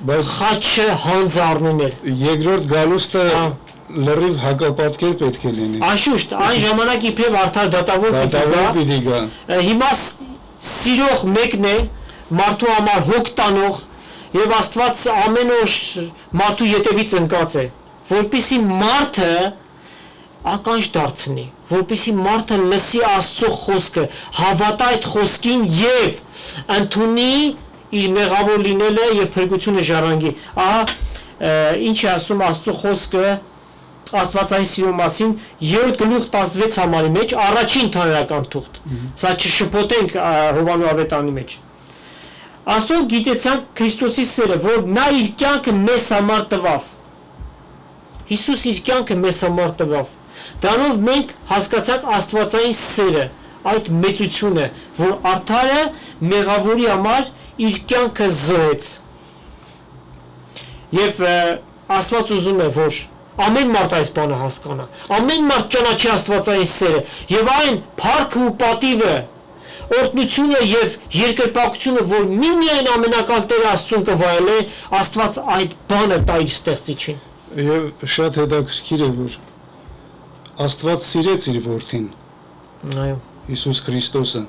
խաչը հանձառնում էր։ Երկրորդ գալուստը լրիվ հակապատկեր պետք է լինի։ Անշուշտ, այն ժամանակ իբրև արդար դատավոր պիտի գա։ Հիմա սիրող մեկն է, մարդու համար հոգ տանող, եւ Աստված ամեն օր մարդու ետևից ընկած է, որպեսզի մարդը ականջ դարձնի, որպեսզի մարդը լսի Աստծո խոսքը, հավատա այդ խոսքին եւ ընդունի իր մեղավոր լինելը եւ փրկությունը ժառանգի։ Ահա ինչ է ասում Աստծո խոսքը Աստվածային սիրո մասին 3:16 համարի մեջ առաջին թարական թուղթ։ Սա չշփոթենք Հովանու ավետարանի մեջ։ Ասով գիտեցանք Քրիստոսի սերը, որ նա իր կյանքը մեզ համար տվավ։ Հիսուս իր կյանքը մեզ համար տվավ։ Դրանով մենք հասկացանք Աստվածային սերը, այդ մեծությունը, որ արդարը մեղավորի համար իր կյանքը զոհեց։ Եվ Աստված ուզում է, որ ամեն մարդ այս բանը հասկանա, ամեն մարդ ճանաչի Աստվածային սերը, եւ այն փառքը ու պատիվը, օրհնությունը եւ երկրպագությունը, որ միմիայն ամենակալ Տեր Աստծուն կվայելե, Աստված այդ բանը տա իր ստեղծիչին։ Եվ շատ հետաքրքիր է, որ Աստված սիրեց իր որդին։ Այո։ Հիսուս Քրիստոսը։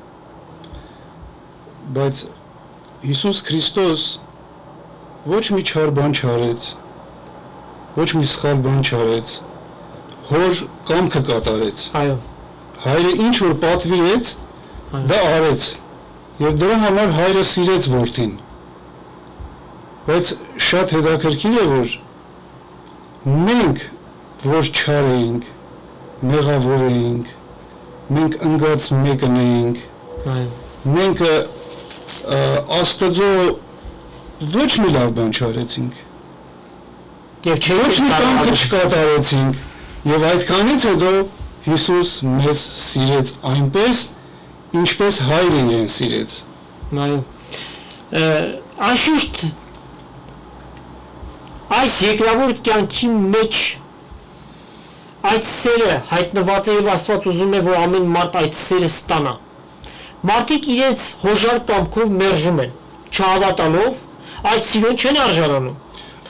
Բայց Հիսուս Քրիստոս ոչ մի չար բան չարեց, ոչ մի սխալ բան չարեց, հոր կամքը կատարեց։ Այո։ Հայրը ինչ որ պատվիրեց, դա արեց, եւ դրա համար հայրը սիրեց որդին։ Բայց շատ հետաքրքիր է, որ մենք որ չար էինք, մեղավոր էինք, մենք ընկած մեկն էինք, մենք Աստծո ոչ մի լավ բան չարեցինք, եւ ոչ մի կամքը չկատարեցինք, եւ այդքանից հետո Հիսուս մեզ սիրեց այնպես, ինչպես հայրը իրեն սիրեց։ Այո։ Անշուշտ այս երկրավոր կյանքի մեջ այդ սերը հայտնված է եւ Աստված ուզում է, որ ամեն մարդ այդ սերը ստանա։ Մարդիկ իրենց հոժար կամքով մերժում են, չհավատալով այդ սիրուն չեն արժանանում։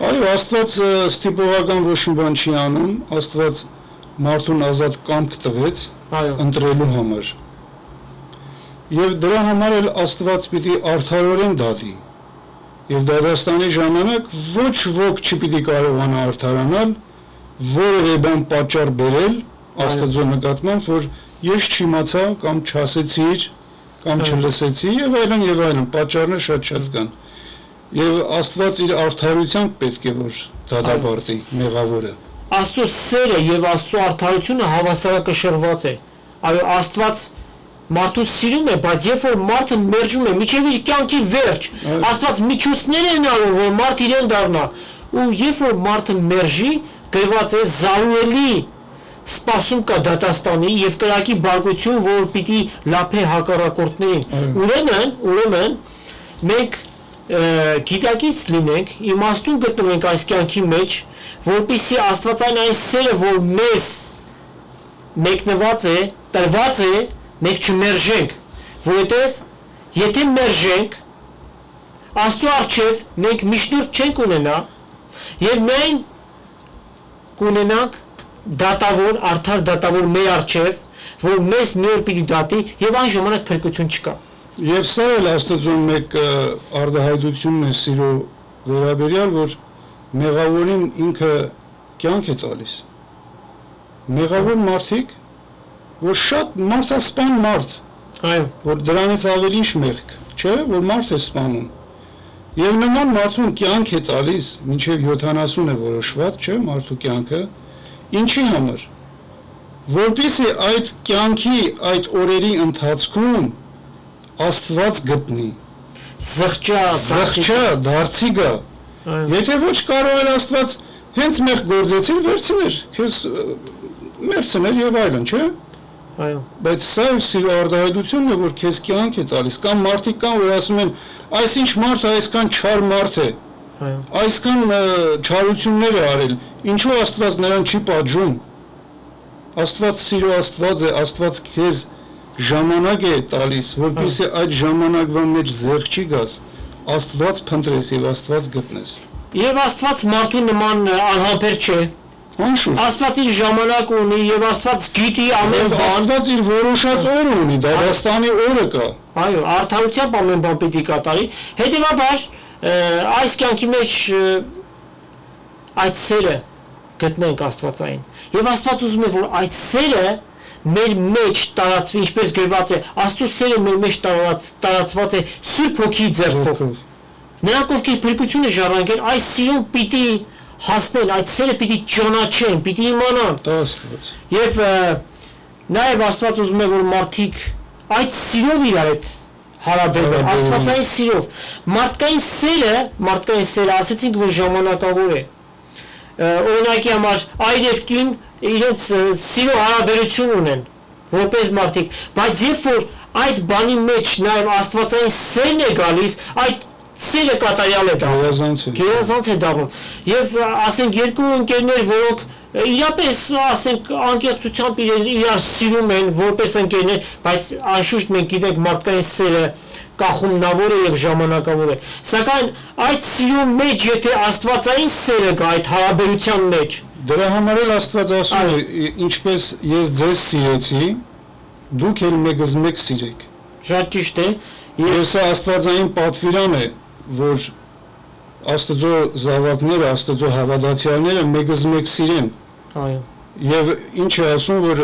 Այո, Աստված ստիպողական ոչ մի բան չի անում, Աստված մարդուն ազատ կամք տվեց ընտրելու համար։ Եվ դրա համար էլ Աստված պիտի արդարորեն դատի։ Եվ դատաստանի ժամանակ ոչ ոք չպիտի կարողանա արդարանալ, որևէ բան պատճառ բերել Աստծո նկատմամբ, որ ես չիմացա կամ չասեցի, կամ չլսեցի եւ այլն, պատճառներ շատ կան։ Եվ Աստված իր արդարությամբ պետք է որ դատապարտի մեղավորը։ Աստծո սերը եւ Աստծո արդարությունը հավասարակշռված է։ Այո, Աստված մարդու սիրում է, բայց երբ որ մարդը մերժում է, միջև իր կյանքի վերջ, Աստված միջոցներ են անում, որ մարդ իրեն դառնա, ու երբ որ մարդը մերժի, գրված է զարուելի սպասում կա դատաստանի եւ կրակի բարգություն, որ պիտի լափե հակառակորդներին։ Ուրեմն մենք գիտակից լինենք, իմաստուն գտնվենք այս կյանքի մեջ, որպեսզի Աստվածային այն սերը, որ մեզ մեկնված է, տրված է, մենք չմերժենք, որովհետև եթե մերժենք, Աստծո առջև մենք միջնորդ չենք ունենա եւ միայն կունենանք դատավոր, արդար դատավոր մեր առջև, որ մեզ մի օր պիտի դատի եւ այն ժամանակ փրկություն չկա։ Եվ սա էլ Աստծո մեկ արդահայտությունն է սիրո վերաբերյալ, որ մեղավորին ինքը կյանք է տալիս։ Մեղավոր մարդիկ, որ շատ մարդասպան մարդ, Այո, որ դրանից ավելի ինչ մեղք, չէ, որ մարդ է սպանում։ Եվ նման մարդուն կյանք է տալիս, մինչև 70 է որոշված, չէ, մարդու կյանքը, ինչի համար, որպեսզի այդ կյանքի, այդ օրերի ընթացքում Աստված գտնի, զղջա, դարձի գա, եթե ոչ կարող էր Աստված հենց մեղ գործեցին, վերցներ, քեզ մերցներ եւ այլն, չէ, բայց սա էլ սիրո արդահայտությունն է, որ քեզ կյանք է տալիս, կամ մարդիկ կան, որ ասում են, այսինչ մարդը այսքան չար մարդ է, այսքան չարություններ է արել, ինչու Աստված նրան չի պատժում, Աստված սիրո Աստված է, Աստված քեզ ժամանակ է տալիս, որպեսզի այդ ժամանակվա մեջ զեղչի գաս, Աստված փնտրես եւ Աստված գտնես։ Եվ Աստված մարդու նման անհամբեր չէ։ Անշուշտ։ Աստված իր ժամանակ ունի եւ Աստված գիտի ամեն բան։ Աստված իր որոշած օրը ունի, դատաստանի օրը կա։ Այո, արդարությամբ ամեն բան պիտի կատարի։ Հետևաբար այս կյանքի մեջ այդ սերը գտնենք Աստվածային։ Եվ Աստված ուզում է, որ այդ սերը մեր մեջ տարածվի, ինչպես գրված է, Աստծո սերը մեր մեջ տարածված է Սուրբ Հոգի ձեռքով։ Նրանք ովքեր փրկությունը ժառանգեն, այս սիրուն պիտի հասնեն, այդ սերը պիտի ճանաչեն, պիտի իմանան։ Եվ նաև Աստված ուզում է, որ մարդիկ այդ սիրով իրար հետ հարաբերվեն, Աստվածային սիրով։ Մարդկային սերը, ասեցինք, որ ժամանակավոր է։ Օրինակի համար այր եւ կին իրենց սիրո հարաբերություն ունեն, որպես մարդիկ, բայց երբ որ այդ բանի մեջ նաև Աստվածային սերն է գալիս, այդ սերը կատարյալ է դառնում, գերազանց է դառնում, եւ ասենք երկու ընկերներ, որոնք իրապես ասենք անկեղծությամբ իրար սիրում են որպես ընկերներ, բայց անշուշտ մենք գիտենք մարդկային սերը կախումնավոր է եւ ժամանակավոր է, սակայն այդ սիրո մեջ եթե Աստվածային սերը կա այդ հարաբերության մեջ, դրա համար էլ Աստված ասում է, ինչպես ես ձեզ սիրեցի, դուք էլ մեկս մեկ սիրեք։ Շատ ճիշտ է։ Եվ սա Աստվածային պատվիրան է, որ Աստծո զավակները, Աստծո հավատացյալները մեկս մեկ սիրեն։ Այո։ Եվ ինչ է ասում, որ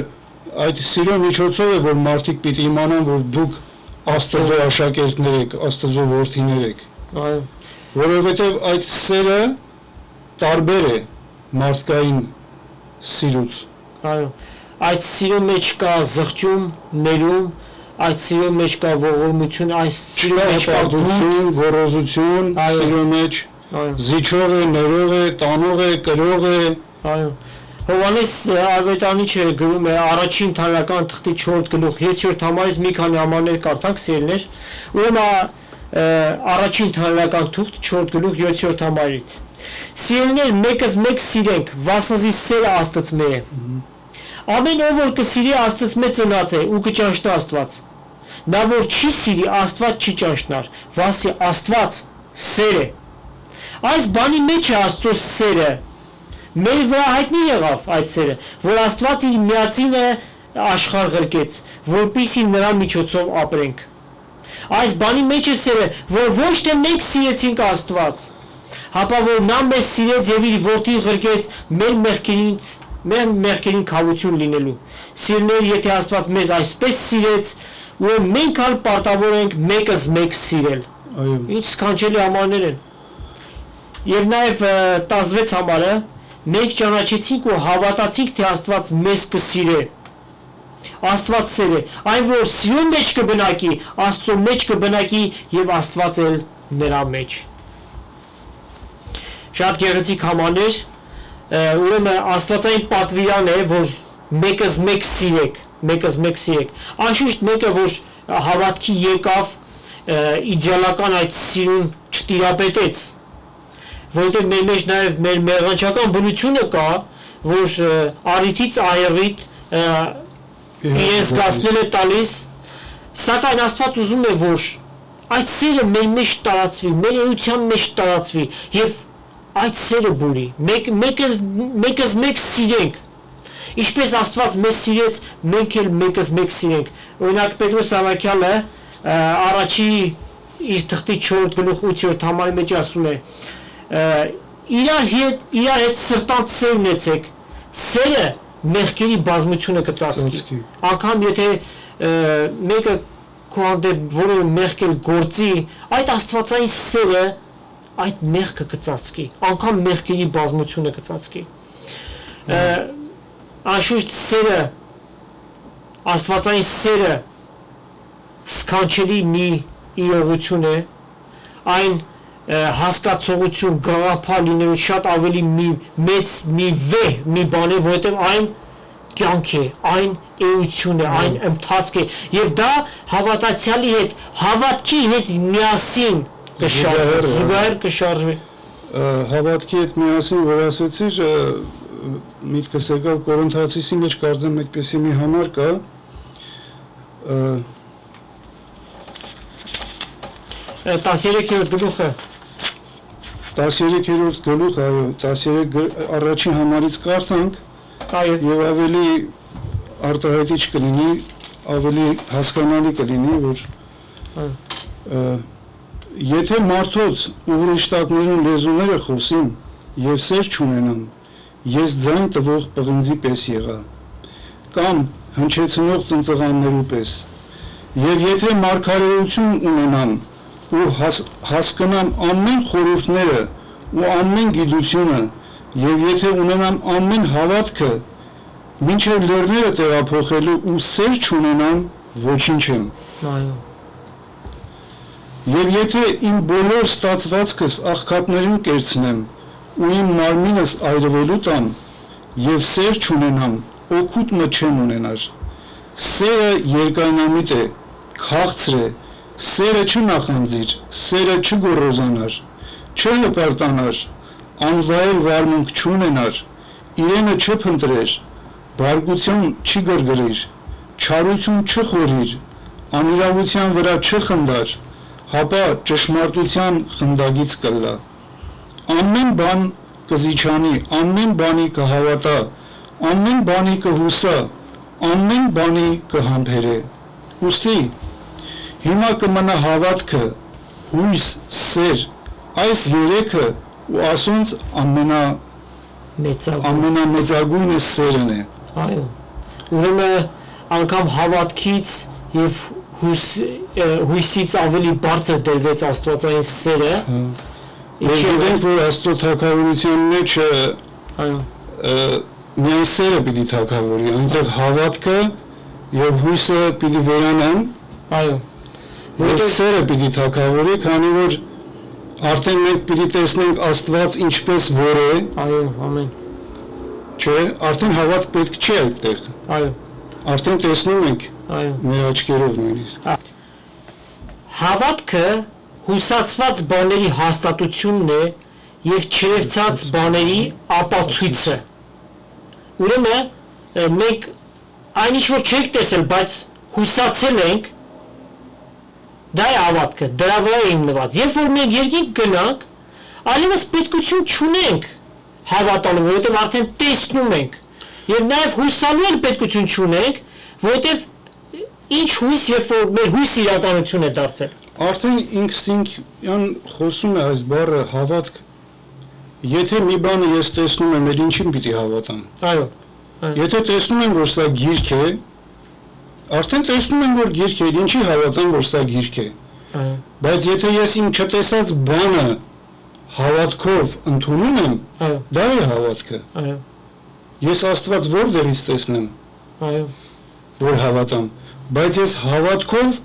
այդ սիրո միջոցով է, որ մարդիկ պիտի իմանան, որ դուք Աստծո աշակերտներ եք, Աստծո որդիներ եք։ Այո։ Որովհետև այդ սերը տարբեր է մարդկային սիրուց։ Այո։ Այդ սիրո մեջ կա զղջում, ներում, այդ սիրո մեջ կա ողորմություն, այս սիրո մեջ կա պատմություն, գոռոզություն, սիրո մեջ զիջող է, ներող է, տանող է, կրող է։ Այո։ Հովհաննես Ավետարանիչը գրում է առաջին Թանգարան թղթի 4 գլուխ 7-րդ համարից մի քանի համարներ կարդանք սիրելիներ։ Ուրեմն առաջին Թանգարան թղթ 4 գլուխ 7-րդ համարից։ Սիրելիներ, մեկս մեկ սիրենք, վասնզի սերը Աստծմե է։ Ամեն ով որ կսիրի Աստծմե ծնած է ու կճանչնա Աստված։ Նա որ չի սիրի Աստված չի ճանչնար, վասի Աստված սեր է։ Այս բանի մեջ է Աստծո սերը։ Մեր վրա հայտնի եղավ այդ սերը, որ Աստված իր միածինը աշխարհ ղրկեց, որպեսզի նրա միջոցով ապրենք։ Այս բանի մեջ է սերը, որ ոչ թե մենք սիրեցինք Աստված, հապա որ նա մեզ սիրեց եւ իր որդին ղրկեց մեր մեղքերին քավություն լինելու։ Սիրներ, եթե Աստված մեզ այսպես սիրեց, ու մենք ալ պարտավոր ենք մեկս մեկ սիրել։ Այո։ Ինչ սքանչելի համարներ են։ Եվ նաեւ 16 համարը մենք ճանաչեցինք ու հավատացինք, թե Աստված մեզ կսիրե։ Աստված սեր է, այն որ սիրո մեջ կբնակի, Աստծո մեջ կբնակի եւ Աստված էլ նրա մեջ։ Շատ գեղեցիկ համաներ, ուրեմն Աստվածային պատվիրան է, որ մեկս մեկ սիրեք, մեկս մեկ սիրեք։ Անշուշտ մեկը որ հավատքի եկավ, իդեալական այդ սիրուն չտիրապետեց, որովհետեւ մեր մեջ նաեւ մեր մեղանչական բնությունը կա, որ առիթից այռիթ իրենց գասնել է տալիս, սակայն Աստված ուզում է, որ այդ սերը մեր մեջ տարածվի, մեր էության մեջ տարածվի եւ այդ սերը բուրի, մեկս մեկ սիրենք, ինչպես Աստված մեզ սիրեց, մենք էլ մեկս մեկ սիրենք։ Օրինակ Պետրոս Ավակյալը առաջի իր թղթի 4:8 համարի մեջ ասում է. իրար հետ սրտանց սեր ունեցեք, սերը մեղքերի բազմությունը կծածկի։ Անգամ եթե մեկը քո հանդեպ որևէ մեղք էլ գործի, այդ աստվածային սերը այդ մեղքը կծածկի, անգամ մեղքերի բազմությունը կծածկի։ Անշուշտ սերը, աստվածային սերը սքանչելի մի իրողություն է, այն հասկացողություն, գաղափար լինելու շատ ավելի մեծ մի վեհ, մի բան է, որովհետև այն կյանք է, այն էություն է, այն ընթացք է, եւ դա հավատացյալի հետ, հավատքի հետ միասին կշարժվի, զուգահեռ կշարժվի։ Հավատքի հետ միասին, որ ասեցիր, միտքս եկավ Կորինթացիի մեջ կարծեմ այդպեսի մի համար կա, 13-րդ գլուխը 13-րդ գլուխ, այո, 13 առաջին համարից կարդանք, եւ ավելի արտահայտիչ կլինի, ավելի հասկանալի կլինի, որ եթե մարդոց ուղրիշտակներուն լեզուները խոսին եւ սեր չունենան, ես ձայն տվող պղնձի պես եղա, կամ հնչեցնող ծնծղաններու պես, եւ եթե մարգարեություն ունենամ ու հասկանամ ամեն խորհուրդները ու ամեն գիտությունը եւ եթե ունենամ ամեն հավատքը մինչեւ լեռները տեղափոխելու ու սեր չունենամ ոչինչ եմ այո եւ եթե իմ բոլոր ստացվածքս աղքատներին կերցնեմ ու իմ մարմինս այրվելու տամ եւ սեր չունենամ օգուտ մը չեմ ունենար սերը երկայնամիտ է քաղցր է սերը չնախանձիր, սերը չգոռոզանար, չհպարտանար, անվայել վարմունք չունենար, իրենը չփնտրեր, բարկություն չգրգրիր, չարություն չխորիր, անիրավության վրա չխնդար, հապա ճշմարտության խնդագից կլա։ Ամեն բան կզիչանի, ամեն բանի կհավատա, ամեն բանի կհուսա, ամեն բանի կհամբերե։ Ուստի հիմա կմնա հավատքը, հույս, սեր, այս երեքը ու ասոնց ամենամեծագույնը սերն է։ Այո։ Ուրեմն անգամ հավատքից եւ հույսից ավելի բարձր դրվեց աստվածային սերը։ Մենք գիտենք, որ Աստծո թագավորության մեջ այո միայն սերը պիտի թագավորի, այնտեղ հավատքը եւ հույսը պիտի վերանան։ Այո։ Որ սերը պիտի թագավորի, քանի որ արդեն մենք պիտի տեսնենք Աստված ինչպես որ է։ Այո, ամեն։ Չէ, արդեն հավատ պետք չի այդտեղ։ Այո։ Արդեն տեսնում ենք։ Այո։ Մեր աչքերով նույնիսկ։ Հավատքը հուսացված բաների հաստատությունն է եւ չերևցած բաների ապացույցը։ Ուրեմն մենք այն ինչ որ չենք տեսել, բայց հուսացել ենք, դա է հավատքը, դրա վրա է հիմնված։ Երբ որ մենք երկինք գնանք, այլևս պետքություն չունենք հավատալու, որովհետև արդեն տեսնում ենք։ Եվ նաև հուսալու էլ պետքություն չունենք, որովհետև ինչ հույս, երբ որ մեր հույս իրականություն է դարձել։ Արդեն ինստինկտիվան խոսում է այս բառը հավատք։ Եթե մի բանը ես տեսնում եմ, էլ ինչին պիտի հավատամ։ Այո։ Եթե տեսնում եմ, որ սա գիրք է, արդեն տեսնում եմ, որ գիրք է, ինչի հավատամ, որ սա գիրք է։ Բայց եթե ես իմ չտեսած բանը հավատքով ընդունում եմ, դա է հավատքը։ Ես Աստված որ դերից տեսնեմ։ որ հավատամ, բայց ես հավատքով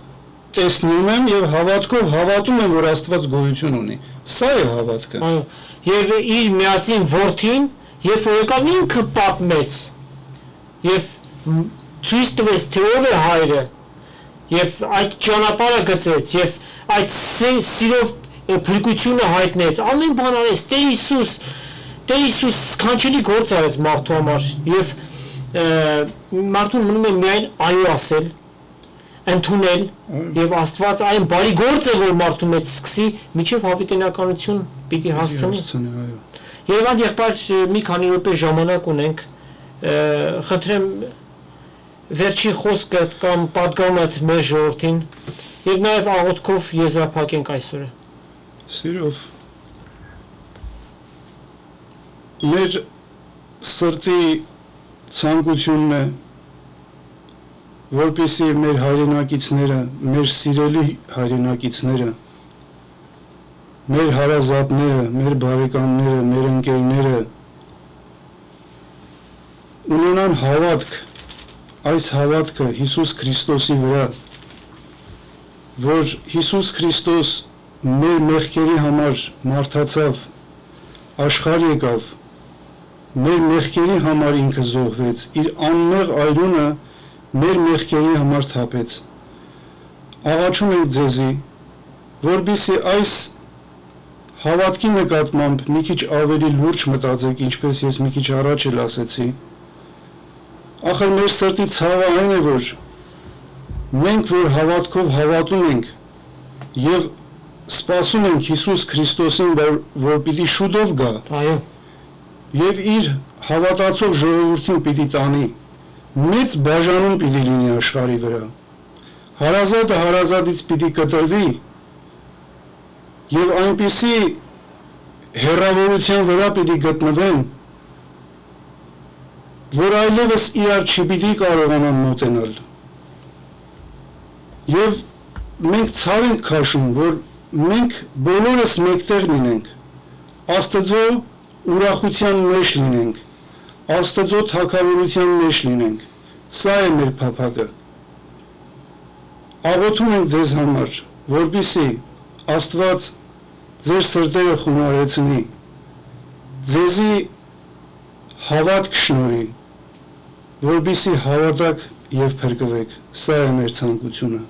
տեսնում եմ եւ հավատքով հավատում եմ, որ Աստված գոյություն ունի։ Սա է հավատքը։ Այո, եւ իր միածին որդին, երբ որ եկավ ինքը պատմեց եւ ցույց տվեց թե ով է հայրը եւ այդ ճանապարհը գծեց եւ այդ սիրով փրկությունը հայտնեց, ամեն բան արեց, Տեր Հիսուս սքանչելի գործ արեց մարդու համար եւ մարդուն մնում է միայն այո ասել, ընդունել եւ Աստված այն բարի գործը, որ մարդու մեջ սկսի, միջև հավիտենականություն պիտի հասցնի։ Այո։ Երևան եղբայր մի քանի րոպե ժամանակ ունենք, խնդրեմ վերջի խոսքը կամ պատգամդ մեր ժողովրդին եւ նաեւ աղոթքով եզրափակենք այսօրը։ Սիրով մեր սրտի ցանկությունն է, որպեսզի մեր հայրենակիցները, մեր սիրելի հայրենակիցները, մեր հարազատները, մեր բարեկամները, մեր ընկերները ունենան հավատք, այս հավատքը Հիսուս Քրիստոսի վրա, որ Հիսուս Քրիստոս մեր մեղքերի համար մարդացավ, աշխարհ եկավ, մեր մեղքերի համար ինքը զոհվեց, իր անմեղ այրունը մեր մեղքերի համար թափեց։ Աղաչում ենք ձեզի, որպեսզի այս հավատքի նկատմամբ մի քիչ ավելի լուրջ մտածեք, ինչպես ես մի քիչ առաջ էլ ասեցի։ Ախր մեր սրտի ցավը այն է, որ մենք որ հավատքով հավատում ենք եւ սպասում ենք Հիսուս Քրիստոսին, որ պիտի շուտով գա։ Այո։ Եվ իր հավատացող ժողովրդին պիտի տանի, մեծ բաժանում պիտի լինի աշխարհի վրա։ Հարազատը հարազատից պիտի կտրվի եւ այնպիսի հեռավորության վրա պիտի գտնվեն, որ այլևս իրար չպիտի կարողանան մոտենալ։ Եվ մենք ցավ ենք քաշում, որ մենք բոլորս մեկտեղ լինենք, Աստծո ուրախության մեջ լինենք, Աստծո թագավորության մեջ լինենք։ Սա է մեր փափագը։ Աղոթում ենք ձեզ համար, որպեսզի Աստված ձեր սրտերը խոնարհեցնի, ձեզի հավատք շնորհի, որպեսզի հավատաք եւ փրկվեք։ Սա է մեր ցանկությունը։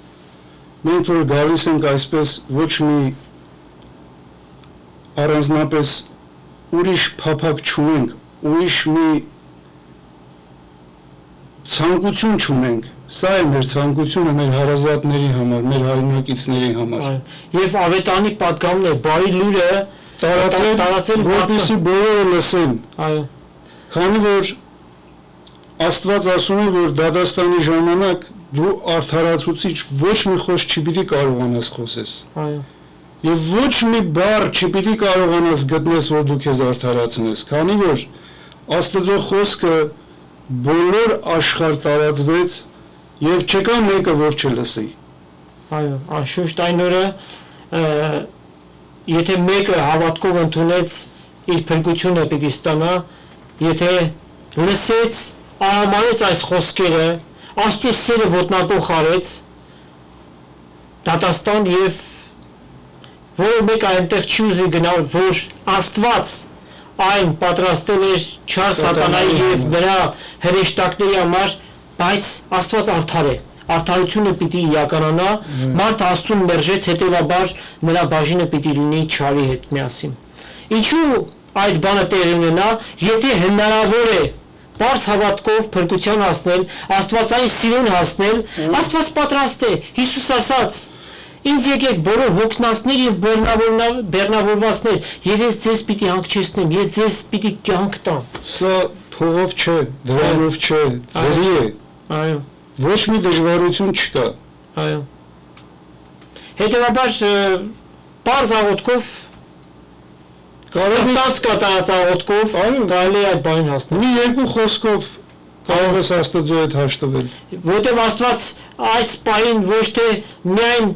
Մենք որ գալիս ենք այսպես ոչ մի առանձնապես ուրիշ փափակ չունենք, ուրիշ մի ցանկություն չունենք։ Սա է մեր ցանկությունը մեր հարազատների համար, մեր հայրենակիցների համար։ Եվ ավետանի պատգամն է, բարի լուրը տարածել, որպեսզի բոլորը լսեն։ Այո։ Քանի որ Աստված ասում է, որ դատաստանի ժամանակ դու արդարացուցիչ ոչ մի խոսք չպիտի կարողանաս խոսես։ Այո։ Եվ ոչ մի բառ չպիտի կարողանաս գտնես, որ դու քեզ արդարացնես, քանի որ Աստծո խոսքը բոլոր աշխարհ տարածվեց եւ չկա մեկը, որ չլսի։ Այո, անշուշտ այն օրը եթե մեկը հավատքով ընդունեց իր փրկությունը պիտի ստանա, եթե լսեց, արամանեց այս խոսքերը, Աստծո սերը ոտնակով խարեց, դատաստան եւ որ մեկ այնտեղ չի ուզի գնալ, որ Աստված այն պատրաստել էր չար սատանայի եւ նրա հրեշտակների համար, բայց Աստված արդար է, արդարությունը պիտի իրականանա, մարդ Աստծուն մերժեց, հետեւաբար նրա բաժինը պիտի լինի չարի հետ միասին։ Ինչու այդ բանը տեղի ունենա, եթե հնարավոր է բարձ հավատքով փրկության հասնել, Աստվածային սիրուն հասնել, Աստված պատրաստ է, Հիսուս ասաց. Ինձ եկեք բոլոր հոգնածներ եւ բեռնավորվածներ, եւ ես ձեզ պիտի հանգչեցնեմ, ես ձեզ պիտի կյանք տամ։ Սա փողով չէ, դրանով չէ, ձրի է։ Այո։ Ոչ մի դժվարություն չկա։ Այո։ Հետևաբար բարձ աղոթքով Կարողից կատարած աղոթքով կարելի է այդ բանին հասնել։ Մի երկու խոսքով կարող ես Աստծո հետ հաշտվել։ Որտեւ Աստված այս պահին ոչ թե միայն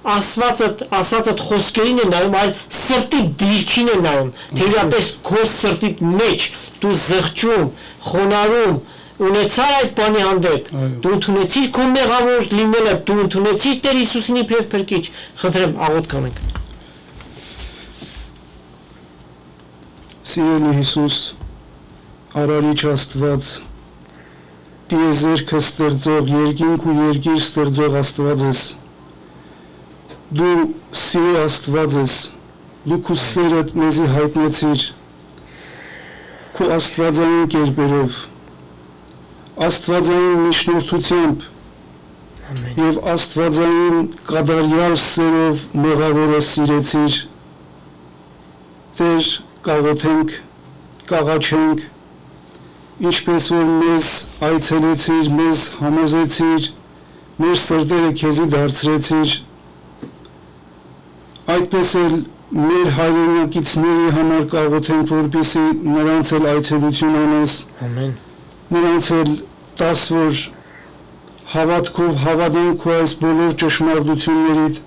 ասածդ խոսքերին է նայում, այլ սրտի դիրքին է նայում, թե իրապես քո սրտի մեջ դու զղջում, խոնարհում, ունեցար այդ բանի հանդեպ, Այո։ դու ընդունեցիր քո մեղավոր լինելը, դու ընդունեցիր Տեր Հիսուսին իբրև փրկիչ, խնդրեմ աղոթք անենք։ Սիրելի Հիսուս, Արարիչ Աստված, տիեզերքը ստեղծող, երկինք ու երկիր ստեղծող Աստված ես։ Դու սիրո Աստված ես, դու քո սերդ մեզի հայտնեցիր քո աստվածային կերպերով, աստվածային միջնորդությամբ Ամեն։ եւ աստվածային կատարյալ սերով մեղավորը սիրեցիր։ Տեր, կաղոթենք, կաղաչենք, ինչպես որ մեզ այցելեցիր, մեզ համոզեցիր, մեր սրտերը քեզի դարձրեցիր, այդպես էլ մեր հայրենակիցների համար կաղոթենք, որպեսզի նրանց էլ այցելություն անես, Ամեն։ նրանց էլ տաս, որ հավատքով հավատեն քո այս բոլոր ճշմարտություններիդ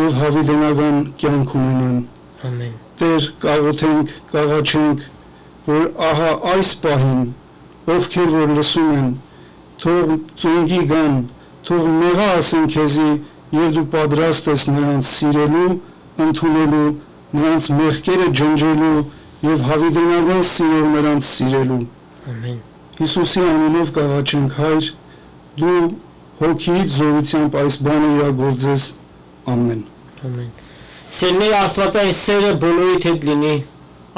եւ հավիտենական կյանք ունենան։ Ամեն։ Տեր, կաղոթենք, կաղաչենք, որ ահա այս պահին, ովքեր որ լսում են, թող ծունգի գան, թող մեղա ասեն քեզի, եւ դու պատրաստ ես նրանց սիրելու, ընդունելու, նրանց մեղքերը ջնջելու եւ հավիտենական սիրով նրանց սիրելու։ Ամեն։ Հիսուսի անունով կաղաչենք, Հայր, դու հոգիից զորությամբ այս բանը իրագործես։ Ամեն։ Ամեն։ Սերմեր Աստվածային սերը բոլորիդ հետ լինի։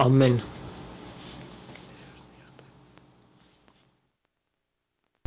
Ամեն։